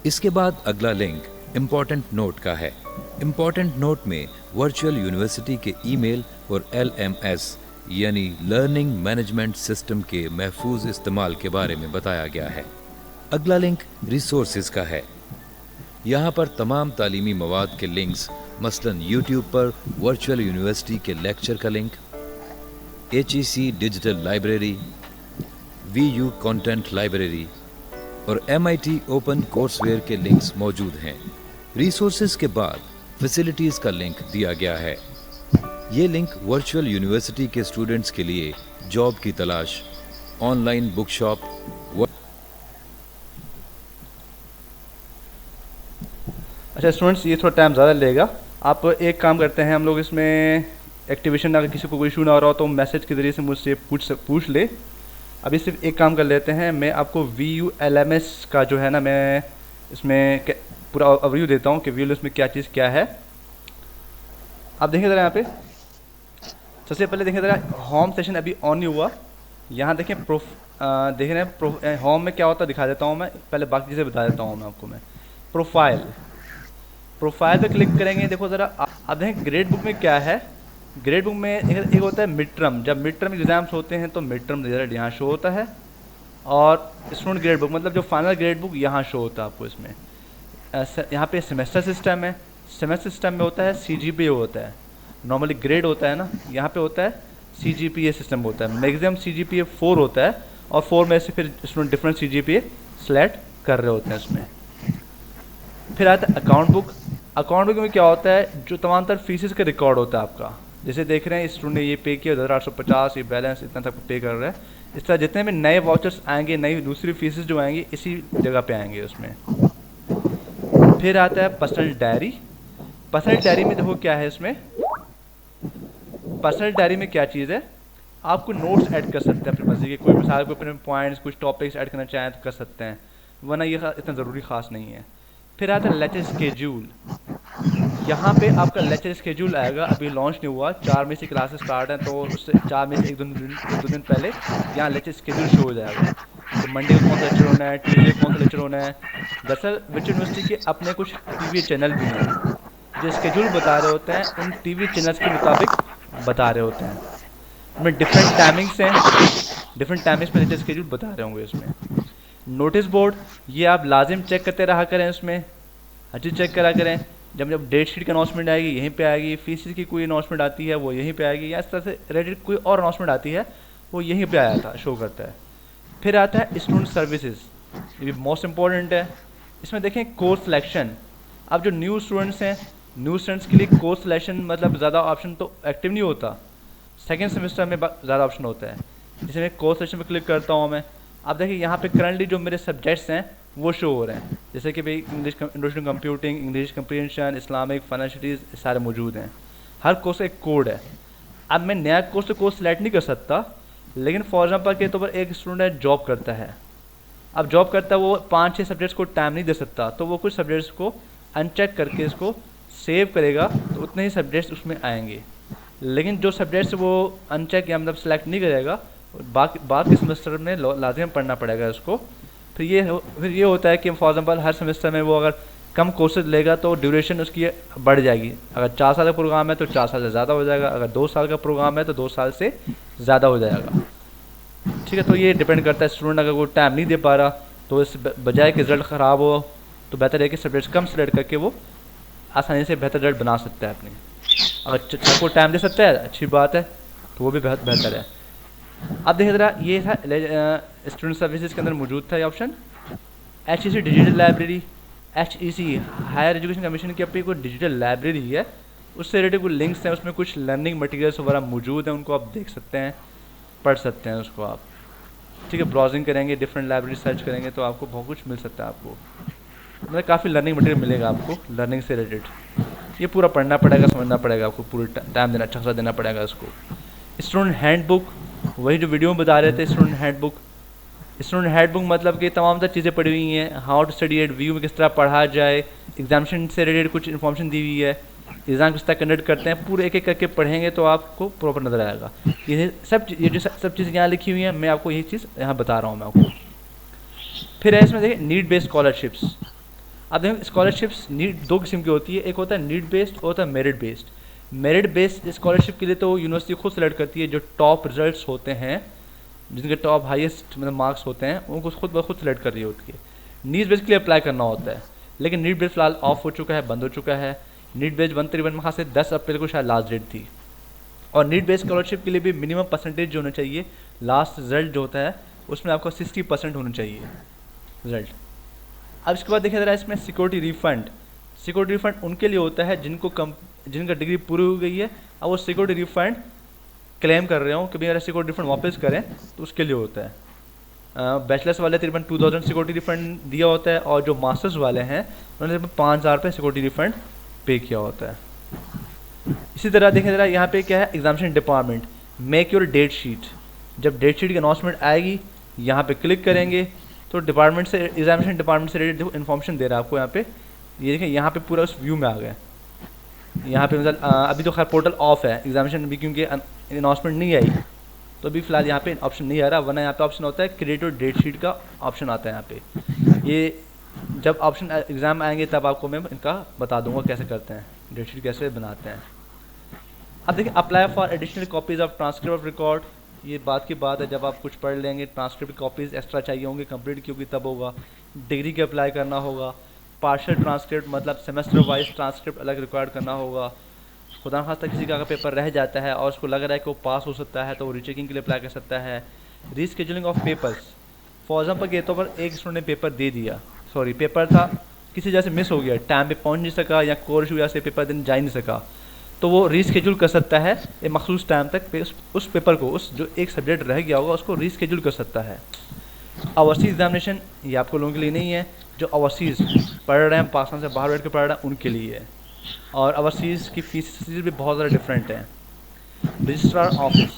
इसके बाद अगला लिंक इम्पोर्टेंट नोट का है। इम्पोर्टेंट नोट में वर्चुअल यूनिवर्सिटी के ईमेल और LMS यानी लर्निंग मैनेजमेंट सिस्टम के महफूज इस्तेमाल के बारे में बताया गया है। अगला लिंक रिसोर्सेज का है। यहाँ पर तमाम तालीमी मवाद के लिंक्स, मसलन यूट्यूब पर वर्चुअल यूनिवर्सिटी के लेक्चर का link, HEC digital library, VU content library और MIT ओपन कोर्सवेयर के लिंक्स मौजूद हैं। रिसोर्सेज के बाद फैसिलिटीज़ का लिंक दिया गया है। ये लिंक वर्चुअल यूनिवर्सिटी के स्टूडेंट्स के लिए जॉब की तलाश, ऑनलाइन बुक शॉप, अच्छा स्टूडेंट्स, ये थोड़ा टाइम ज़्यादा लेगा। आप एक काम करते हैं, हम लोग इसमें एक्टिवेशन, अगर किसी को कोई इशू ना हो रहा हो तो मैसेज के ज़रिए से मुझसे पूछ ले। अभी सिर्फ एक काम कर लेते हैं, मैं आपको VU LMS का जो है ना, मैं इसमें पूरा ओवरव्यू देता हूँ कि व्यू लिस्ट में क्या चीज़ क्या है। आप देखें ज़रा यहाँ पे, सबसे पहले देखें ज़रा होम सेशन अभी ऑन नहीं हुआ। यहाँ देखें देख रहे हैं होम में क्या होता है दिखा देता हूँ मैं, पहले बाकी चीज़ें बता देता हूँ मैं आपको। मैं प्रोफाइल पे क्लिक करेंगे। देखो ज़रा आप देखें ग्रेड बुक में क्या है। ग्रेड बुक में एक होता है मिड टर्म, जब मिड टर्म एग्जाम्स होते हैं तो मिड टर्म रिजल्ट यहाँ शो होता है, और स्टूडेंट ग्रेड बुक मतलब जो फाइनल ग्रेड बुक यहाँ शो होता है आपको। इसमें यहाँ पे सेमेस्टर सिस्टम है। सेमेस्टर सिस्टम में होता है CGPA होता है, नॉर्मली ग्रेड होता है ना, यहाँ पे होता है CGPA सिस्टम होता है। मैक्सिमम CGPA 4 होता है, और 4 में से फिर स्टूडेंट डिफरेंट CGPA सेलेक्ट कर रहे होते हैं उसमें। फिर आता है अकाउंट बुक। अकाउंट बुक में क्या होता है, जो तमाम तर फीसेस का रिकॉर्ड होता है आपका। जैसे देख रहे हैं स्टूडेंट ने ये पे किया 2850, ये बैलेंस इतना तक पे कर रहा है। इस तरह जितने भी नए वाउचर्स आएंगे, नई दूसरी फीसेस जो आएंगी इसी जगह पे आएंगे उसमें। फिर आता है पर्सनल डायरी। पर्सनल डायरी में देखो क्या है इसमें। पर्सनल डायरी में क्या चीज़ है, आपको नोट्स ऐड कर सकते हैं अपनी मर्जी के, कोई मिसाल को अपने पॉइंट्स कुछ टॉपिक्स ऐड करना चाहें तो कर सकते हैं, वरना ये इतना ज़रूरी ख़ास नहीं है। फिर आता है लेक्चर स्केड्यूल। यहाँ पे आपका लेक्चर स्केड्यूल आएगा, अभी लॉन्च नहीं हुआ, 4 मई से क्लासेस स्टार्ट हैं, तो उससे 4 मई से एक दो दिन पहले यहाँ लेक्चर स्केड्यूल शो हो जाएगा। तो मंडे को कौन सा लेक्चर होना है, ट्यूजडे को कौन सा लेक्चर होना है। दरअसल विच यूनिवर्सिटी के अपने कुछ TV चैनल भी हैं जो स्केड्यूल बता रहे होते हैं, उन TV चैनल्स के मुताबिक बता रहे होते हैं। उनमें डिफरेंट टाइमिंग्स हैं, डिफरेंट टाइमिंग्स पर लेक्चर स्केड्यूल बता रहे होंगे उसमें। नोटिस बोर्ड, ये आप लाजिम चेक करते रहा करें, उसमें हर चीज़ चेक करा करें। जब डेट शीट की अनाउंसमेंट आएगी यहीं पे आएगी, फीस की कोई अनाउंसमेंट आती है वो यहीं पे आएगी, या इस तरह से रिलेटेड कोई और अनाउंसमेंट आती है वो यहीं पे आया था, शो करता है। फिर आता है स्टूडेंट सर्विसेज, ये भी मोस्ट इम्पॉर्टेंट है। इसमें देखें कोर्स सिलेक्शन। अब जो न्यू स्टूडेंट्स हैं, न्यू स्टूडेंट्स के लिए कोर्स सिलेक्शन मतलब ज़्यादा ऑप्शन तो एक्टिव नहीं होता, सेकेंड सेमेस्टर में ज़्यादा ऑप्शन होता है। जिसमें कोर्स सेक्शन पर क्लिक करता हूँ मैं, आप देखिए यहाँ पे करंटली जो मेरे सब्जेक्ट्स हैं वो शो हो रहे हैं, जैसे कि भाई English computing, English comprehension, Islamic, फाइनेंशियलीज सारे मौजूद हैं। हर कोर्स का एक कोड है। अब मैं नया कोर्स तो कोर्स सेलेक्ट नहीं कर सकता, लेकिन फॉर एग्जाम्पल के तौर पर एक स्टूडेंट जॉब करता है, अब जॉब करता है वो 5-6 सब्जेक्ट्स को टाइम नहीं दे सकता, तो वो कुछ सब्जेक्ट्स को अनचेक करके इसको सेव करेगा तो उतने ही सब्जेक्ट्स उसमें आएंगे। लेकिन जो सब्जेक्ट्स वो अनचेक या मतलब सेलेक्ट नहीं करेगा, बाकी सेमेस्टर में लाजिम पढ़ना पड़ेगा उसको। फिर ये होता है कि फॉर एग्जाम्पल हर सेमेस्टर में वो अगर कम कोर्सेज लेगा तो ड्यूरेशन उसकी बढ़ जाएगी। अगर 4 साल का प्रोग्राम है तो 4 साल से ज़्यादा हो जाएगा, अगर 2 साल का प्रोग्राम है तो 2 साल से ज़्यादा हो जाएगा। ठीक है, तो ये डिपेंड करता है स्टूडेंट अगर वो टाइम नहीं दे पा रहा तो इस बजाय कि रिजल्ट ख़राब हो तो बेहतर है कि सब्जेक्ट्स कम सेलेक्ट करके वो आसानी से बेहतर रिजल्ट बना सकता है अपने। अगर सबको टाइम दे सकता है अच्छी बात है, तो वो भी बहुत बेहतर है। अब देखिए ज़रा, ये था स्टूडेंट सर्विसेज के अंदर मौजूद था ये option. HEC digital library, HEC higher education commission की अपनी कोई डिजिटल लाइब्रेरी है, उससे रिलेटेड कुछ लिंक्स हैं, उसमें कुछ लर्निंग मटेरियल्स वगैरह मौजूद हैं, उनको आप देख सकते हैं, पढ़ सकते हैं उसको आप। ठीक है, ब्राउजिंग करेंगे, डिफरेंट लाइब्रेरी सर्च करेंगे तो आपको बहुत कुछ मिल सकता है। आपको मतलब काफ़ी लर्निंग मटेरियल मिलेगा आपको लर्निंग से रिलेटेड। ये पूरा पढ़ना पड़ेगा, समझना पड़ेगा, आपको पूरा टाइम देना, अच्छा सा देना पड़ेगा इसको। स्टूडेंट हैंडबुक, वही जो वीडियो में बता रहे थे, स्टूडेंट हैंडबुक। स्टूडेंट हैंडबुक मतलब कि तमाम तरह चीज़ें पड़ी हुई हैं, how to study at VU में किस तरह पढ़ा जाए, एग्जामिनेशन से रिलेटेड कुछ इन्फॉर्मेशन दी हुई है, एग्ज़ाम किस तरह कंडक्ट करते हैं, पूरे एक एक करके पढ़ेंगे तो आपको प्रॉपर नज़र आएगा। ये जो सब चीज़ें यहाँ लिखी हुई हैं, मैं आपको यही चीज़ यहाँ बता रहा हूँ मैं आपको। फिर है इसमें देखिए नीड बेस्ड स्कॉलरशिप्स। अब देखो स्कॉलरशिप्स नीड 2 किस्म की होती है, एक होता है नीड बेस्ड और होता है merit based. Merit based scholarship के लिए तो यूनिवर्सिटी खुद सेलेक्ट करती है, जो टॉप रिजल्ट्स होते हैं, जिनके टॉप हाईएस्ट मतलब मार्क्स होते हैं, उनको खुद सेलेक्ट कर रही होती है। नीड बेस्ड के लिए अप्लाई करना होता है, लेकिन नीड बेस्ड फिलहाल ऑफ हो चुका है, बंद हो चुका है। नीड बेस्ड 131 में खास 10 अप्रैल को शायद लास्ट डेट थी। और नीड बेस्ड स्कॉलरशिप के लिए भी मिनिमम परसेंटेज जो होना चाहिए, लास्ट रिजल्ट जो होता है उसमें आपको 60% होना चाहिए रिजल्ट। अब इसके बाद देखिए ज़रा इसमें सिक्योरिटी रिफंड। सिक्योरिटी रिफंड उनके लिए होता है जिनका डिग्री पूरी हो गई है, अब वो सिक्योरिटी रिफंड क्लेम कर रहे हो कि भाई अगर सिक्योरिटी रिफंड वापस करें तो उसके लिए होता है। बैचलर्स वाले तकरीबन 2000 सिक्योरिटी रिफंड दिया होता है, और जो मास्टर्स वाले हैं उन्होंने 5000 रुपये सिक्योरिटी रिफंड पे किया होता है। इसी तरह देखें ज़रा यहाँ पे क्या है, examination department, make your date sheet. जब डेट शीट की अनाउंसमेंट आएगी यहाँ पे क्लिक करेंगे, तो डिपार्टमेंट से, एग्जामिनेशन डिपार्टमेंट से रिलेटेड इन्फॉर्मेशन दे रहा है आपको यहाँ पे। ये देखें यहाँ पे पूरा उस व्यू में आ गया। यहाँ पे मतलब अभी तो खैर पोर्टल ऑफ है एग्जामिनेशन भी, क्योंकि अनाउंसमेंट नहीं आई, तो अभी फिलहाल यहाँ पे ऑप्शन नहीं आ रहा, वरना यहाँ पे ऑप्शन होता है क्रेडिट और डेट शीट का ऑप्शन आता है यहाँ पे। ये जब ऑप्शन एग्ज़ाम आएंगे तब आपको मैं इनका बता दूंगा कैसे करते हैं, डेट शीट कैसे बनाते हैं। अब देखिए apply for additional copies of transcript of record, ये बात की बात है, जब आप कुछ पढ़ लेंगे ट्रांसक्रिप्ट कॉपीज़ एक्स्ट्रा चाहिए होंगे, कंप्लीट की होगी तब होगा। डिग्री के अप्लाई करना होगा। पार्शियल ट्रांसक्रिप्ट मतलब सेमेस्टर वाइज ट्रांसक्रिप्ट अलग रिक्वायर्ड करना होगा। खुदा खास्ता किसी का अगर पेपर रह जाता है और उसको लग रहा है कि वो पास हो सकता है तो वो रीचेकिंग के लिए अप्लाई कर सकता है। रीस्केजुलिंग ऑफ पेपर्स, फॉर एग्जाम्पल के तौर पर एक स्टूडेंट ने पेपर दे दिया, सॉरी पेपर था किसी वजह से मिस हो गया, टाइम पे पहुंच नहीं सका या कोर्स वजह से पेपर दिन जा ही नहीं सका, तो वो रीस्केड्यूल कर सकता है एक मखसूस टाइम तक उस पेपर को, उस जो एक सब्जेक्ट रह गया होगा उसको रीस्केड्यूल कर सकता है। ओवरसीज एग्जामिनेशन ये आपको लोगों के लिए नहीं है, जो ओवरसीज़ पढ़ रहे हैं, पाकिस्तान से बाहर बैठ के पढ़ रहे हैं उनके लिए है। और ओवरसीज़ की फीस भी बहुत ज़्यादा डिफरेंट है। Registrar office,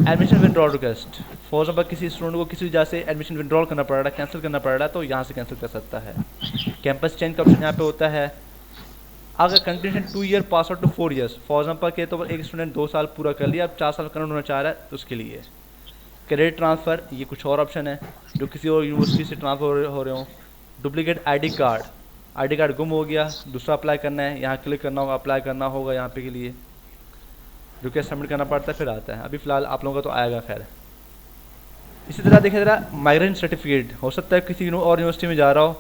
admission withdrawal request, for example किसी स्टूडेंट को किसी वजह से एडमिशन विड्रॉल करना पड़ रहा है, कैंसिल करना पड़ रहा है, तो यहाँ से कैंसिल कर सकता है। कैंपस चेंज का ऑप्शन यहाँ पे होता है। अगर continuation 2 year pass out to 4 years, for example के तो एक स्टूडेंट 2 साल पूरा कर लिया, अब 4 साल कन्वर्ट होना चाह रहा है तो उसके लिए। क्रेडिट ट्रांसफ़र, ये कुछ और ऑप्शन है जो किसी और यूनिवर्सिटी से ट्रांसफ़र हो रहे हों। डुप्लीकेट आई डी कार्ड गुम हो गया, दूसरा अप्लाई करना है, यहाँ क्लिक करना होगा, अप्लाई करना होगा यहाँ पे के लिए, रिक्वेस्ट सबमिट करना पड़ता है, फिर आता है। अभी फ़िलहाल आप लोगों का तो आएगा खैर। इसी तरह देखिए ज़रा माइग्रेशन सर्टिफिकेट, हो सकता है किसी और यूनिवर्सिटी में जा रहा हो,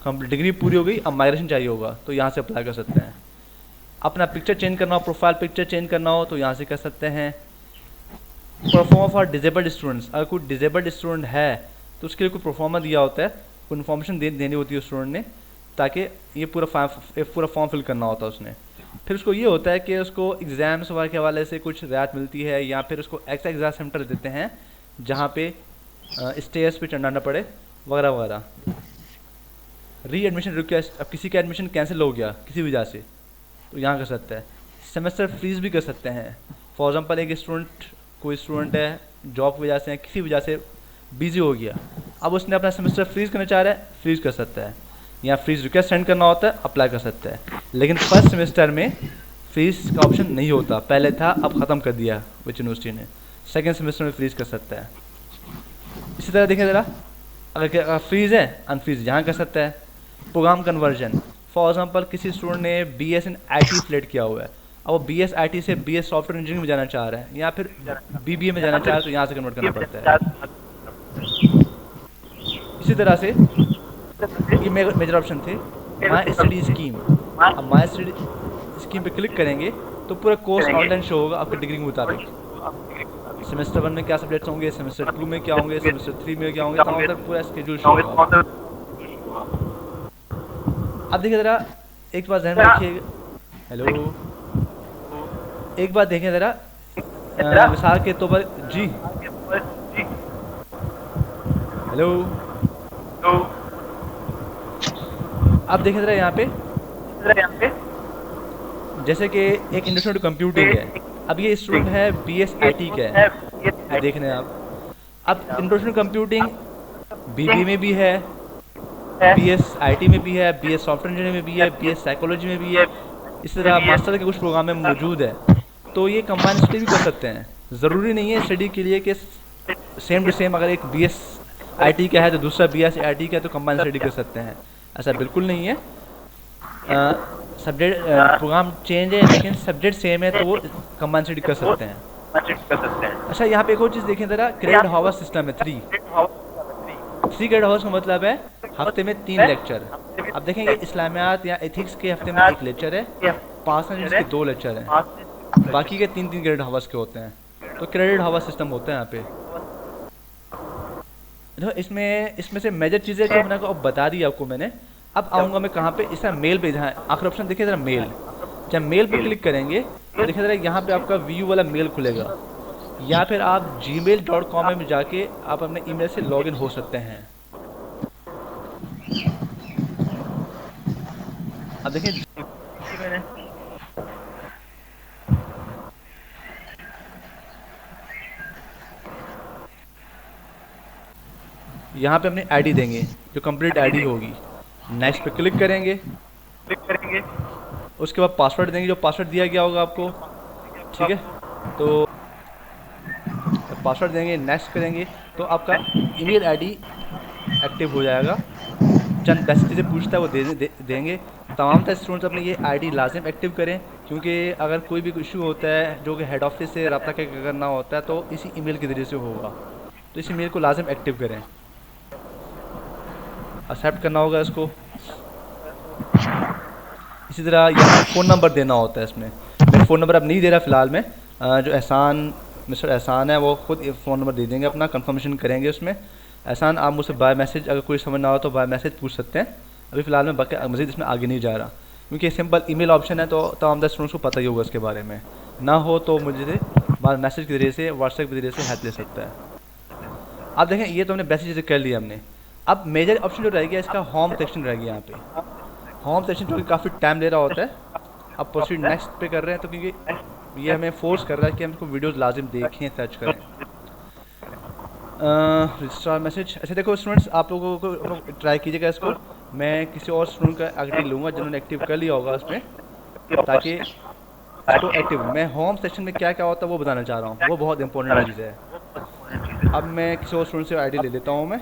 कंप्लीट डिग्री पूरी हो गई, अब माइग्रेशन चाहिए होगा तो यहाँ से अप्लाई कर सकते हैं। अपना पिक्चर चेंज करना हो, प्रोफाइल पिक्चर चेंज करना हो तो यहाँ से कर सकते हैं। परफॉर्मा फॉर डिजेबल्ड स्टूडेंट्स, अगर कोई डिजेबल्ड स्टूडेंट है तो उसके लिए कोई परफॉर्मा दिया होता है, कोई इन्फॉर्मेशन देनी होती है स्टूडेंट ने, ताकि ये पूरा फॉर्म फिल करना होता है उसने। फिर उसको ये होता है कि उसको एग्ज़ाम्स वगैरह के हवाले से कुछ रियायत मिलती है, या फिर उसको एक्स्ट्रा एग्ज़ाम सेंटर देते हैं जहाँ पे स्टेज पे चढ़ना पड़े वगैरह वगैरह। री एडमिशन रिक्वेस्ट, अब किसी का एडमिशन कैंसिल हो गया किसी वजह से तो यहाँ कर सकता है। सेमेस्टर फ्रीज भी कर सकते हैं, फॉर एग्जांपल एक कोई स्टूडेंट है जॉब की वजह से किसी वजह से बिजी हो गया, अब उसने अपना सेमेस्टर फ्रीज करना चाह रहा है, फ्रीज कर सकता है, या फ्रीज रिक्वेस्ट सेंड करना होता है, अप्लाई कर सकता है। लेकिन फर्स्ट सेमेस्टर में फ्रीज का ऑप्शन नहीं होता, पहले था अब ख़त्म कर दिया विच यूनिवर्सिटी ने, सेकेंड सेमेस्टर में फ्रीज कर सकता है। इसी तरह देखें ज़रा, अगर फ्रीज है अनफ्रीज यहाँ कर सकता है। प्रोग्राम कन्वर्जन, फॉर एग्जांपल किसी स्टूडेंट ने BS इन IT सिलेक्ट किया हुआ है, अब वो BS IT से BS सॉफ्टवेयर इंजीनियरिंग में जाना चाह रहा है, या फिर BBA में जाना चाह रहा है तो यहाँ से कन्वर्ट करना पड़ता है। इसी तरह से ये मेजर ऑप्शन थे। माई स्टडी स्कीम, अब माई स्टडी स्कीम पे क्लिक करेंगे तो पूरा कोर्स ऑनलाइन शो होगा आपकी डिग्री के मुताबिक। सेमेस्टर 1 में क्या सब्जेक्ट्स होंगे, सेमेस्टर 2 में क्या होंगे, सेमेस्टर 3 में क्या होंगे, तमाम पूरा स्केड्यूल शो होगा। अब देखिए ज़रा एक बात ध्यान रखिए, हेलो, एक बात देखें ज़रा, मिसाल के तौर पर जी, हेलो, अब देखें ज़रा यहाँ पे, जैसे कि एक इंडस्ट्रियल कंप्यूटिंग है, अब ये स्टूडेंट है BS IT का है, देख रहे हैं आप। अब इंडस्ट्रियल कंप्यूटिंग BBA में भी है, BS IT में भी है, BS सॉफ्टवेयर इंजीनियरिंग में भी है, BS साइकोलॉजी में भी है, इस तरह मास्टर के कुछ प्रोग्राम में मौजूद है, तो ये कंबाइन स्टडी भी कर सकते हैं। ज़रूरी नहीं है स्टडी के लिए कि सेम टू सेम अगर एक BS IT का है तो दूसरा BS IT का है तो कंबाइन स्टडी कर सकते हैं, ऐसा बिल्कुल नहीं है। सब्जेक्ट प्रोग्राम चेंज है लेकिन सब्जेक्ट सेम है तो वो कंबाइन स्टडी कर सकते हैं। अच्छा, यहाँ पे एक और चीज़ देखें ज़रा, क्रेडिट हावर्स सिस्टम है 3 क्रेडिट हावर्स का मतलब है हफ्ते में 3 लेक्चर। अब देखेंगे इस्लामियात या एथिक्स के हफ्ते में 1 लेक्चर है, पार्सनल के 2 लेक्चर हैं, बाकी के 3 क्रेडिट हावर्स के होते हैं, तो क्रेडिट हावर्स सिस्टम होता है यहाँ पे। तो इसमें से मेजर चीज़ें जो मैंने आपको बता दी आपको मैंने। अब आऊँगा मैं कहाँ पे, इसका मेल पे, जहाँ आखिर ऑप्शन देखिए ज़रा मेल, जब मेल पे क्लिक करेंगे तो देखिए ज़रा यहाँ पे आपका व्यू वाला मेल खुलेगा, या फिर आप gmail.com में जाके आप अपने ईमेल से लॉगिन हो सकते हैं। अब देखिए यहाँ पे अपनी आईडी देंगे, जो कंप्लीट आईडी होगी। नेक्स्ट पे क्लिक करेंगे, उसके बाद पासवर्ड देंगे, जो पासवर्ड दिया गया होगा आपको, ठीक है। तो पासवर्ड देंगे, नेक्स्ट करेंगे, तो आपका ईमेल आईडी एक्टिव हो जाएगा। चंद बेसिक चीज़ें पूछता है वो देंगे। तमाम तरह स्टूडेंट्स अपने ये आईडी लाजिम एक्टिव करें, क्योंकि अगर कोई भी इशू होता है जो कि हेड ऑफिस से रब्ता करना होता है तो इसी ईमेल के ज़रिए से होगा। तो इस ईमेल को लाजिम एक्टिव करें, एक्सेप्ट करना होगा इसको। इसी तरह यहाँ फ़ोन नंबर देना होता है। इसमें मैं फ़ोन नंबर अब नहीं दे रहा फ़िलहाल में, जो एहसान मिस्टर एहसान है वो खुद फ़ोन नंबर दे देंगे, अपना कंफर्मेशन करेंगे उसमें। एहसान आप मुझसे बाय मैसेज, अगर कोई समझ ना हो तो बाय मैसेज पूछ सकते हैं। अभी फ़िलहाल मैं बाकी मज़ीद इसमें आगे नहीं जा रहा, क्योंकि सिंपल ईमेल ऑप्शन है, तो तमाम स्टूडेंट्स को पता ही होगा इसके बारे में। ना हो तो मुझे बाय मैसेज के ज़रिए से, व्हाट्सएप के ज़रिए से हेल्प ले सकता है। अब देखें, ये तो हमने बेसिक चीज़ें कर ली हमने। अब मेजर ऑप्शन जो रह गया इसका होम सेक्शन रह गया। यहाँ पे होम सेक्शन जो कि काफ़ी टाइम ले रहा होता है। अब प्रोसीड नेक्स्ट पे कर रहे हैं, तो क्योंकि ये हमें फोर्स कर रहा है कि हम इसको वीडियोस लाजिम देखें, सर्च करें। रजिस्ट्रार मैसेज, अच्छा देखो स्टूडेंट्स, आप लोगों को ट्राई कीजिएगा इसको। मैं किसी और स्टूडेंट का आईडी लूँगा जिन्होंने एक्टिव कर लिया होगा उसमें, ताकि इसको एक्टिव। मैं होम सेक्शन में क्या क्या होता है वो बताना चाह रहा हूँ, वो बहुत इंपॉर्टेंट चीज़ है। अब मैं किसी और स्टूडेंट से आईडी ले लेता हूँ। मैं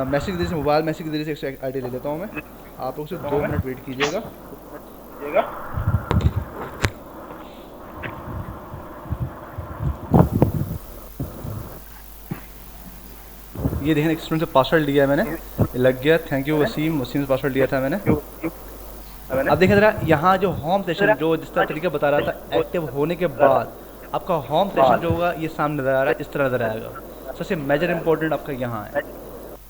मैसेज के जरिए से, मोबाइल मैसेज के जरिए से एक आईडी ले लेता हूँ मैं। आप लोग सिर्फ 2 मिनट वेट कीजिएगा। ये देखें, एक स्टूडेंट से पासवर्ड लिया है मैंने, ये लग गया। थैंक यू वसीम से पासवर्ड लिया था मैंने। अब देखें ज़रा, यहाँ जो होम सेशन जो जिस तरह तरीका बता रहा था, एक्टिव होने के बाद आपका होम सेशन जो होगा ये सामने नज़र आ रहा है, इस तरह नज़र आएगा। सबसे मेजर इंपॉर्टेंट आपका यहाँ है।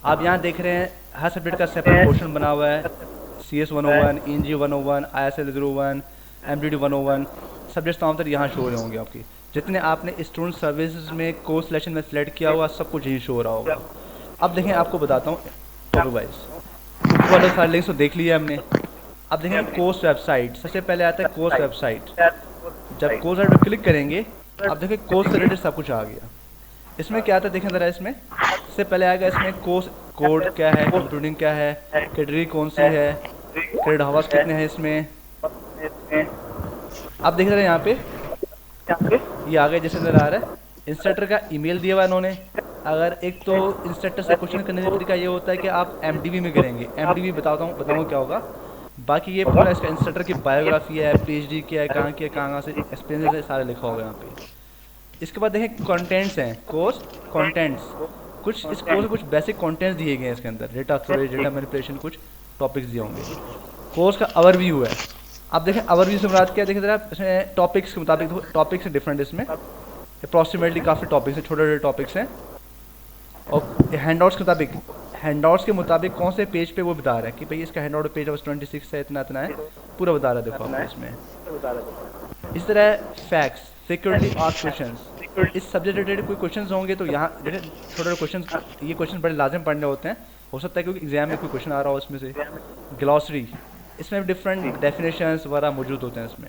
आप यहाँ देख रहे हैं हर सब्जेक्ट का सेपरेट पोर्शन बना हुआ है। CS 101, ENG 101, ISL 01, MDD 101 subject तमाम तरह यहाँ शो हो रहे होंगे। आपकी जितने आपने स्टूडेंट सर्विसेज में कोर्स सिलेक्शन में सेलेक्ट किया हुआ सब कुछ यहीं शो हो रहा होगा। अब देखें, आपको बताता हूँ टॉपिक वाइज। वाले सारे लिंक्स तो देख लिया हमने। अब देखें कोर्स वेबसाइट, सबसे पहले आता है कोर्स वेबसाइट। जब कोर्स वेबसाइट पर क्लिक करेंगे, अब देखें कोर्स से रिलेटेड सब कुछ आ गया। इसमें क्या आता है देखें ज़रा, इसमें सबसे पहले आएगा इसमें कोर्स कोड क्या है, कंप्यूटिंग क्या है, कैटेगरी कौन सी है, क्रेडिट हावर्स कितने हैं इसमें। आप देख रहे हैं यहाँ पे ये आ गया जैसे नजर आ रहा है। इंस्ट्रक्टर का ईमेल दिया हुआ इन्होंने। अगर एक तो इंस्ट्रक्टर से क्वेश्चन करने का तरीका ये होता है कि आप MDB में करेंगे। MDB बताऊँगा क्या होगा। बाकी ये पूरा इसका इंस्ट्रक्टर की बायोग्राफी है, PhD क्या है, कहाँ की है, कहाँ से एक्सपीरियंस है, सारे लिखा होगा यहाँ पे। इसके बाद देखें कंटेंट्स हैं, कोर्स कंटेंट्स। कुछ इस कोर्स में कुछ बेसिक कंटेंट्स दिए गए हैं इसके अंदर, डेटा स्टोरेज, डेटा मैनिपुलेशन, कुछ टॉपिक्स दिए होंगे। कोर्स का ओवरव्यू है। आप देखें ओवरव्यू से मुराद क्या, देखें ज़रा इसमें टॉपिक्स के मुताबिक, टॉपिक्स डिफरेंट इसमें अप्रॉक्सीमेटली काफ़ी टॉपिक्स हैं, छोटे छोटे टॉपिक्स हैं। और हैंडआउट्स के मुताबिक, हैंडआउट्स के मुताबिक कौन से पेज पे वो बता रहा है कि भाई इसका हैंडआउट पेज 26 है, इतना इतना है, पूरा बता रहा है। देखो आपको इसमें इस तरह फैक्ट्स, सिक्योरिटी और क्वेश्चंस। इस सब्जेक्ट रिलेटेड कोई क्वेश्चंस होंगे तो यहाँ छोटे छोटे क्वेश्चंस, ये क्वेश्चन बड़े लाजिम पढ़ने होते हैं। हो सकता है क्योंकि एग्जाम में कोई क्वेश्चन आ रहा हो इसमें से। ग्लॉसरी, इसमें डिफरेंट डेफिनेशंस वगैरह मौजूद होते हैं इसमें।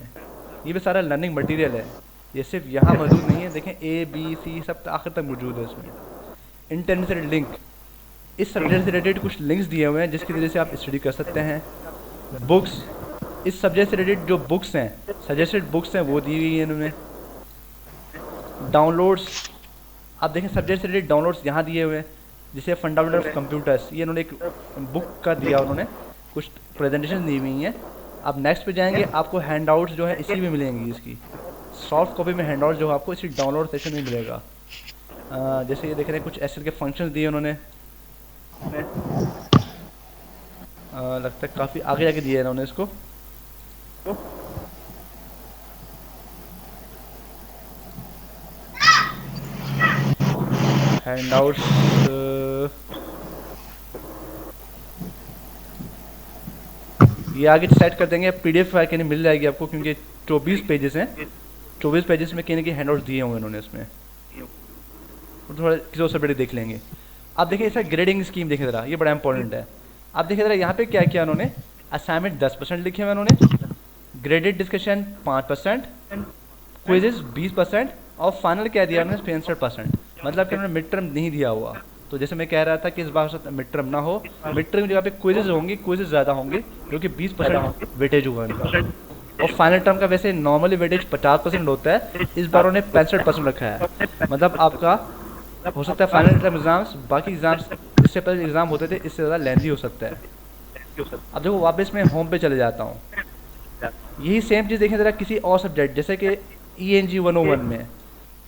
ये भी सारा लर्निंग मटेरियल है, ये सिर्फ यहाँ मौजूद नहीं है। देखें ABC सब आखिर तक मौजूद है इसमें। इंटरनेट से लिंक, इस सब्जेक्ट से रिलेटेड कुछ लिंक्स दिए हुए हैं जिसकी वजह से आप स्टडी कर सकते हैं। बुक्स, इस सब्जेक्ट से रिलेटेड जो बुक्स हैं, सजेस्टेड बुक्स हैं, वो दी हुई है इन्होंने। डाउनलोड्स, आप देखें सब्जेक्ट से रिलेटेड डाउनलोड्स यहाँ दिए हुए हैं, जिसे फंडामेंटल ऑफ कंप्यूटर्स, ये इन्होंने एक बुक का दिया, उन्होंने कुछ प्रेजेंटेशन दी हुई हैं। आप नेक्स्ट पे जाएंगे, आपको हैंडआउट्स जो है इसी में मिलेंगी। इसकी सॉफ्ट कॉपी में हैंडआउट जो है आपको इसी डाउनलोड सेक्शन में मिलेगा। जैसे ये देख रहे हैं कुछ एक्सेल के फंक्शंस दिए उन्होंने, लगता है काफ़ी आगे जाके दिए इन्होंने इसको। हैंडआउट्स ये आगे सेट कर देंगे। PDF फाइल कहीं मिल जाएगी आपको, क्योंकि 24 पेजेस हैं। 24 पेजेस में कहीं ना कहीं हैंडआउट्स दिए होंगे उन्होंने इसमें। थोड़ा किसी और सब्जेक्ट देख लेंगे। आप देखिए इसका ग्रेडिंग स्कीम देखें ज़रा, ये बड़ा इंपॉर्टेंट है। आप देखिए ज़रा यहाँ पे क्या किया उन्होंने, असाइनमेंट 10% लिखे हुए उन्होंने, ग्रेडेड डिस्कशन 5%, क्विजेस 20% और फाइनल क्या दिया उन्होंने 65%। मतलब कि उन्होंने मिड टर्म नहीं दिया हुआ। तो जैसे मैं कह रहा था कि इस बार मिड टर्म ना हो, मिड टर्म की जगह पे क्विजेज होंगे, क्विजेज ज़्यादा होंगे क्योंकि 20% वेटेज होगा इनका। और फाइनल टर्म का वैसे नॉर्मली वेटेज 50% होता है, इस बार उन्होंने 65% रखा है। मतलब आपका हो सकता है फाइनल टर्म एग्जाम्स, बाकी एग्जाम्स इससे पहले एग्जाम होते थे इससे ज़्यादा लेंथी हो सकता है। अब देखो वापस मैं होम पे चले जाता हूँ, यही सेम चीज़ देखें ज़रा किसी और सब्जेक्ट जैसे कि ENG 101 में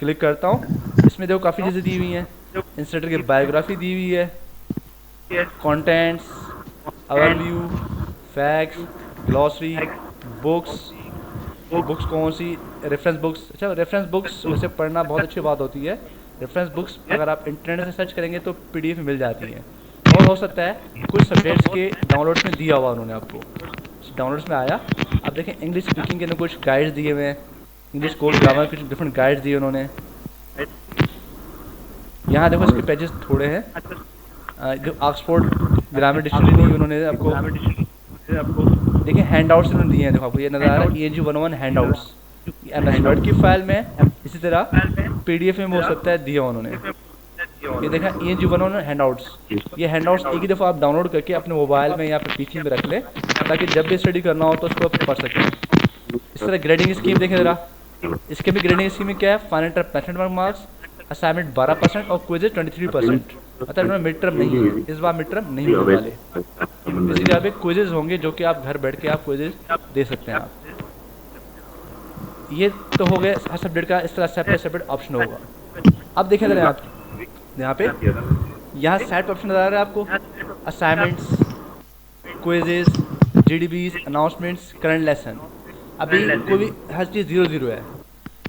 क्लिक करता हूँ। इसमें देखो काफ़ी चीज़ें दी हुई हैं, इंस्ट्रक्टर की बायोग्राफी दी हुई है, contents, overview, facts, glossary, books कौन सी, रेफरेंस बुक्स। अच्छा, रेफरेंस बुक्स वैसे पढ़ना बहुत अच्छी बात होती है। रेफरेंस बुक्स अगर आप इंटरनेट से सर्च करेंगे तो PDF में मिल जाती हैं, और हो सकता है कुछ सब्जेक्ट्स के डाउनलोड्स में दिया हुआ उन्होंने आपको, डाउनलोड्स में आया। अब देखें इंग्लिश स्पीकिंग के कुछ गाइड्स दिए हुए हैं, इंग्लिश कोर्स ग्रामर के डिफरेंट गाइड्स दिए उन्होंने। यहाँ देखो इसके पेजेस थोड़े हैं, जो ऑक्सफोर्ड ग्रामर डिक्शनरी उन्होंने आपको देखिए हैंड आउट्स उन्होंने दिए हैं। देखो आपको ये नज़र आ रहा है ENG 101 hand outs, MS word की फाइल में, इसी तरह PDF में हो सकता है दिया उन्होंने। ये देखा ENG 101 हैंड आउट्स, ये हैंड आउट्स एक ही दफ़ा आप डाउनलोड करके अपने मोबाइल में या फिर PC में रख लें ताकि जब भी स्टडी करना हो तो उसको आप पढ़ सकें। इस तरह ग्रेडिंग स्कीम देखें ज़रा, इसके भी ग्रेडिंग स्कीम में क्या है, फाइनल टर्म 65 मार्क्स, असाइनमेंट 12% और क्विजेज 23%। मतलब इन्होंने मिड टर्म नहीं है, इस बार मिड टर्म नहीं होने वाले। इसी जगह पे क्विजेज होंगे जो कि आप घर बैठ के आप क्विजेज दे सकते हैं आप। ये तो हो गया हर सब्जेक्ट का इस तरह सेपरेट ऑप्शन होगा। अब देखें जरा आप यहाँ पे, यहाँ साइड ऑप्शन नजर आ रहा है आपको, assignments, quizzes, GDBs, announcements, current lesson. अभी कोई भी हर चीज़ 0-0 है।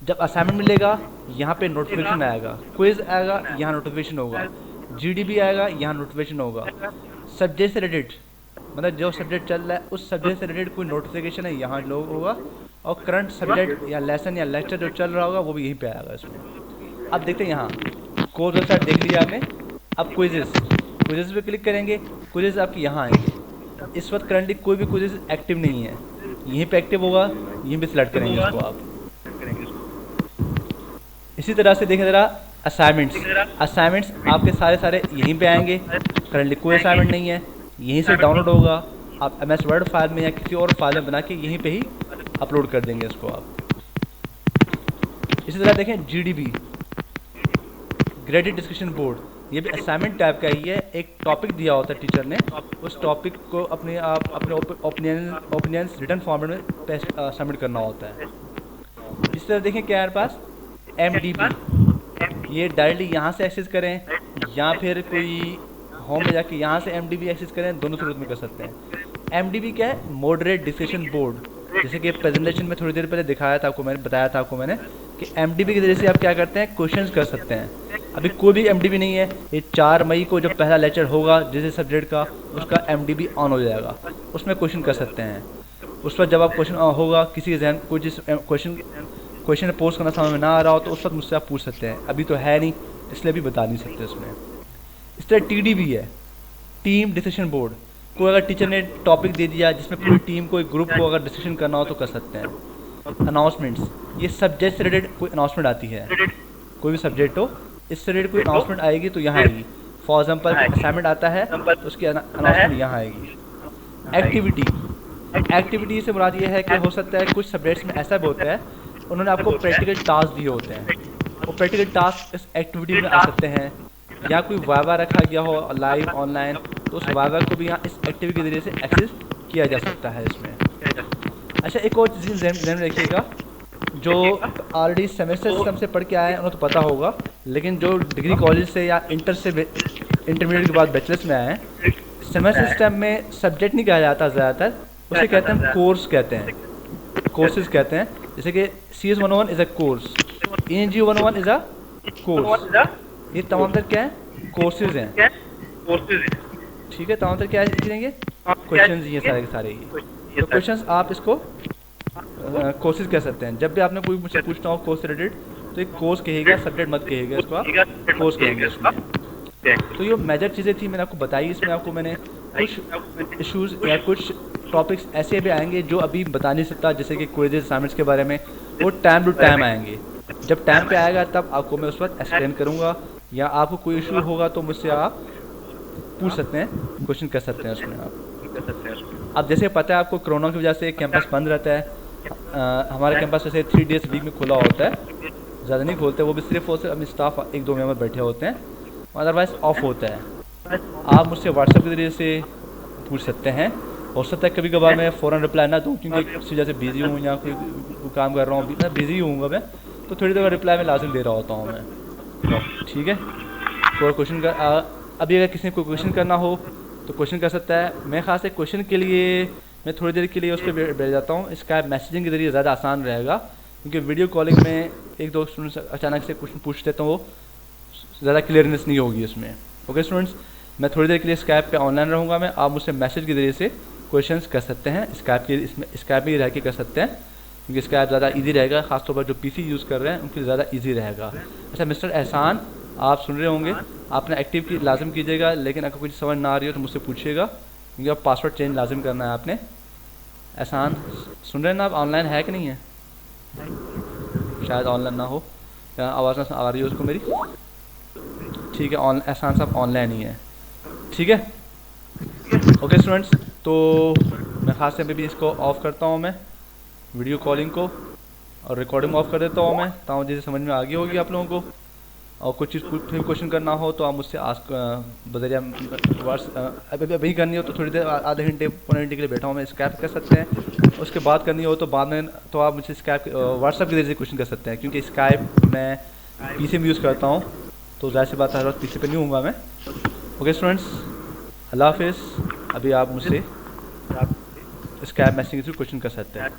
जब असाइनमेंट मिलेगा यहाँ पे नोटिफिकेशन आएगा, क्विज आएगा यहाँ नोटिफिकेशन होगा, GDB आएगा यहाँ नोटिफिकेशन होगा। सब्जेक्ट से रिलेटेड मतलब जो सब्जेक्ट चल रहा है उस सब्जेक्ट से रिलेटेड कोई नोटिफिकेशन है यहाँ लोग होगा, और करंट सब्जेक्ट या लेसन या लेक्चर जो चल रहा होगा वो भी यहीं पे आएगा इसमें। अब देखते हैं यहाँ कोर्स वेबसाइट देख लिया आपने। अब क्विजेस पे क्लिक करेंगे, क्विजेस आपके यहाँ आएंगे। इस वक्त करंटली कोई भी क्विजेस एक्टिव नहीं है, यहीं पे एक्टिव होगा, यहीं पे सिलेक्ट करेंगे इसको आप। इसी तरह से देखें ज़रा असाइनमेंट्स आपके सारे यहीं पे आएंगे। करंटली कोई असाइनमेंट नहीं है, यहीं से डाउनलोड होगा, आप MS वर्ड फाइल में या किसी और फाइल में बना के यहीं पे ही अपलोड कर देंगे इसको आप। इसी तरह देखें GDB ग्रेडेड डिस्कशन बोर्ड, ये भी असाइनमेंट टाइप का ही है। एक टॉपिक दिया होता है टीचर ने, उस टॉपिक को अपने ओपिनियंस रिटर्न फॉर्मेट में सबमिट करना होता है। इस तरह देखें क्या है पास MDB, ये डायरेक्टली यहाँ से एक्सेस करें या फिर कोई होम में जाके यहाँ से MDB एक्सेस करें, दोनों सूरत में कर सकते हैं। MDB क्या है, मॉडरेट डिस्कशन बोर्ड। जैसे कि प्रेजेंटेशन में थोड़ी देर पहले दिखाया था आपको, मैंने बताया था आपको मैंने कि MDB के जरिए से आप क्या करते हैं, क्वेश्चंस कर सकते हैं। अभी कोई भी MDB नहीं है, ये 4 मई को जो पहला लेक्चर होगा जिस सब्जेक्ट का, उसका MDB ऑन हो जाएगा, उसमें क्वेश्चन कर सकते हैं। उस पर जब आप क्वेश्चन होगा किसी के जहन कोई जिस क्वेश्चन पोस्ट करना समझ में ना आ रहा हो तो उस वक्त मुझसे आप पूछ सकते हैं। अभी तो है नहीं इसलिए अभी बता नहीं सकते उसमें। इस तरह TDB है, टीम डिस्कशन बोर्ड। कोई अगर टीचर ने टॉपिक दे दिया जिसमें पूरी टीम को एक ग्रुप को अगर डिस्कशन करना हो तो कर सकते हैं। अनाउंसमेंट्स, ये सब्जेक्ट से रिलेटेड कोई अनाउंसमेंट आती है, कोई भी सब्जेक्ट हो इससे रिलेटेड कोई अनाउंसमेंट आएगी तो यहाँ आएगी। फॉर एग्जाम्पल असाइनमेंट आता है तो उसकी अनाउंसमेंट यहाँ आएगी। एक्टिविटी से मुराद ये है कि हो सकता है कुछ सब्जेक्ट्स में ऐसा भी होता है उन्होंने आपको प्रैक्टिकल टास्क दिए होते हैं, वो प्रैक्टिकल टास्क इस एक्टिविटी में आ सकते हैं, या कोई वाइवा रखा गया हो लाइव ऑनलाइन तो उस वाइवा को भी यहाँ इस एक्टिविटी के जरिए से एक्सेस किया जा सकता है इसमें। अच्छा, एक और चीज़ ध्यान रखिएगा, जो ऑलरेडी सेमेस्टर सिस्टम से पढ़ के आए हैं उन्हें तो पता होगा, लेकिन जो डिग्री कॉलेज से या इंटरमीडिएट के बाद बैचलर्स में आए हैं, सेमेस्टर सिस्टम में सब्जेक्ट नहीं कहा जाता ज़्यादातर, उसे कहते हैं कोर्स कहते हैं, कोर्सेज कहते हैं। जैसे कि CS 101 is a course, ENG 101 is a course. ये तमाम तर क्या है, कोर्सेज हैं, ठीक है। तमाम तर क्या करेंगे, क्वेश्चंस ये सारे के सारे ही तो क्वेश्चंस आप इसको कोर्सेज कह सकते हैं। जब भी आपने कोई मुझसे पूछना हो कोर्स से रिलेटेड तो एक कोर्स कहेगा, सब्जेक्ट मत कहेगा, इसको आप कोर्स कहेंगे इसमें। तो ये मेजर चीज़ें थी मैंने आपको बताई। इसमें आपको मैंने कुछ इश्यूज़ या कुछ टॉपिक्स ऐसे भी आएंगे जो अभी बता नहीं सकता, जैसे कि क्विज़ असाइनमेंट्स के बारे में, वो टाइम टू टाइम आएंगे। जब टाइम पे आएगा तब आपको मैं उस वक्त एक्सप्लेन करूँगा या आपको कोई इशू होगा तो मुझसे आप पूछ सकते हैं, क्वेश्चन कर सकते हैं उसमें आप। अब जैसे पता है आपको कोरोना की वजह से कैंपस बंद रहता है। हमारा कैंपस वैसे 3 डेज़ वीक में खुला होता है, ज़्यादा नहीं खोलते, वो भी सिर्फ और सिर्फ अपने स्टाफ 1-2 मेंबर बैठे होते हैं, अदरवाइज़ ऑफ होता है। आप मुझसे व्हाट्सएप के ज़रिए से पूछ सकते हैं। हो सकता है कभी कभार मैं फ़ौरन रिप्लाई ना दूँ, क्योंकि किसी वजह से बिज़ी हूँ या कोई काम कर रहा हूँ, बिज़ी हूँगा मैं, तो थोड़ी देर रिप्लाई में लाजिम दे रहा होता हूँ मैं। ठीक है, कोई क्वेश्चन का अभी अगर किसी को कोई क्वेश्चन करना हो तो क्वेश्चन कर सकता है। मैं ख़ास से क्वेश्चन के लिए मैं थोड़ी देर के लिए उस पर बैठ जाता हूँ। स्काइप मैसेजिंग के ज़रिए ज़्यादा आसान रहेगा, क्योंकि वीडियो कॉलिंग में 1-2 स्टूडेंट्स अचानक से क्वेश्चन पूछ देता हूँ, वो ज़्यादा क्लियरनेस नहीं होगी उसमें। ओके स्टूडेंट्स, मैं थोड़ी देर के लिए स्काइप पे ऑनलाइन रहूँगा मैं, आप मुझसे मैसेज के ज़रिए से क्वेश्चंस कर सकते हैं। स्काइप में ही रह के कर सकते हैं, क्योंकि स्काइप ज़्यादा इजी रहेगा, खासतौर पर जो पीसी यूज़ कर रहे हैं उनके लिए ज़्यादा इजी रहेगा। अच्छा मिस्टर एहसान, आप सुन रहे होंगे, आपने एक्टिव की लाजिम कीजिएगा, लेकिन अगर कुछ समझ ना आ रही हो तो मुझसे पूछिएगा, क्योंकि आप पासवर्ड चेंज लाजिम करना है आपने। एहसान सुन रहे हैं ना, आप ऑनलाइन है कि नहीं है? शायद ऑनलाइन ना हो, या आवाज़ ना आ रही हो उसको मेरी। ठीक है, एहसान साहब ऑनलाइन ही है। ठीक है, ओके स्टूडेंट्स, तो मैं ख़ास तौर पे भी इसको ऑफ़ करता हूँ, मैं वीडियो कॉलिंग को, और रिकॉर्डिंग ऑफ कर देता हूँ मैं, ताकि जैसे समझ में आ गई होगी आप लोगों को। और कुछ चीज़ कुछ भी क्वेश्चन करना हो तो आप मुझसे आस्क बजरिया अभी करनी हो तो थोड़ी देर, आधे घंटे 15 घंटे के लिए बैठा हूँ मैं, स्काइप कर सकते हैं। उसके बाद करनी हो तो बाद में तो आप मुझसे स्काइप व्हाट्सएप के जरिए क्वेश्चन कर सकते हैं, क्योंकि स्काइप मैं पीसी में यूज़ करता हूँ, तो ज़ाहिर सी बात है हर वक्त पीसी पे नहीं हूँगा मैं। ओके स्टूडेंट्स, अल्लाह हाफिज़। अभी आप मुझसे स्काइप मैसेजिंग के थ्रू क्वेश्चन कर सकते हैं।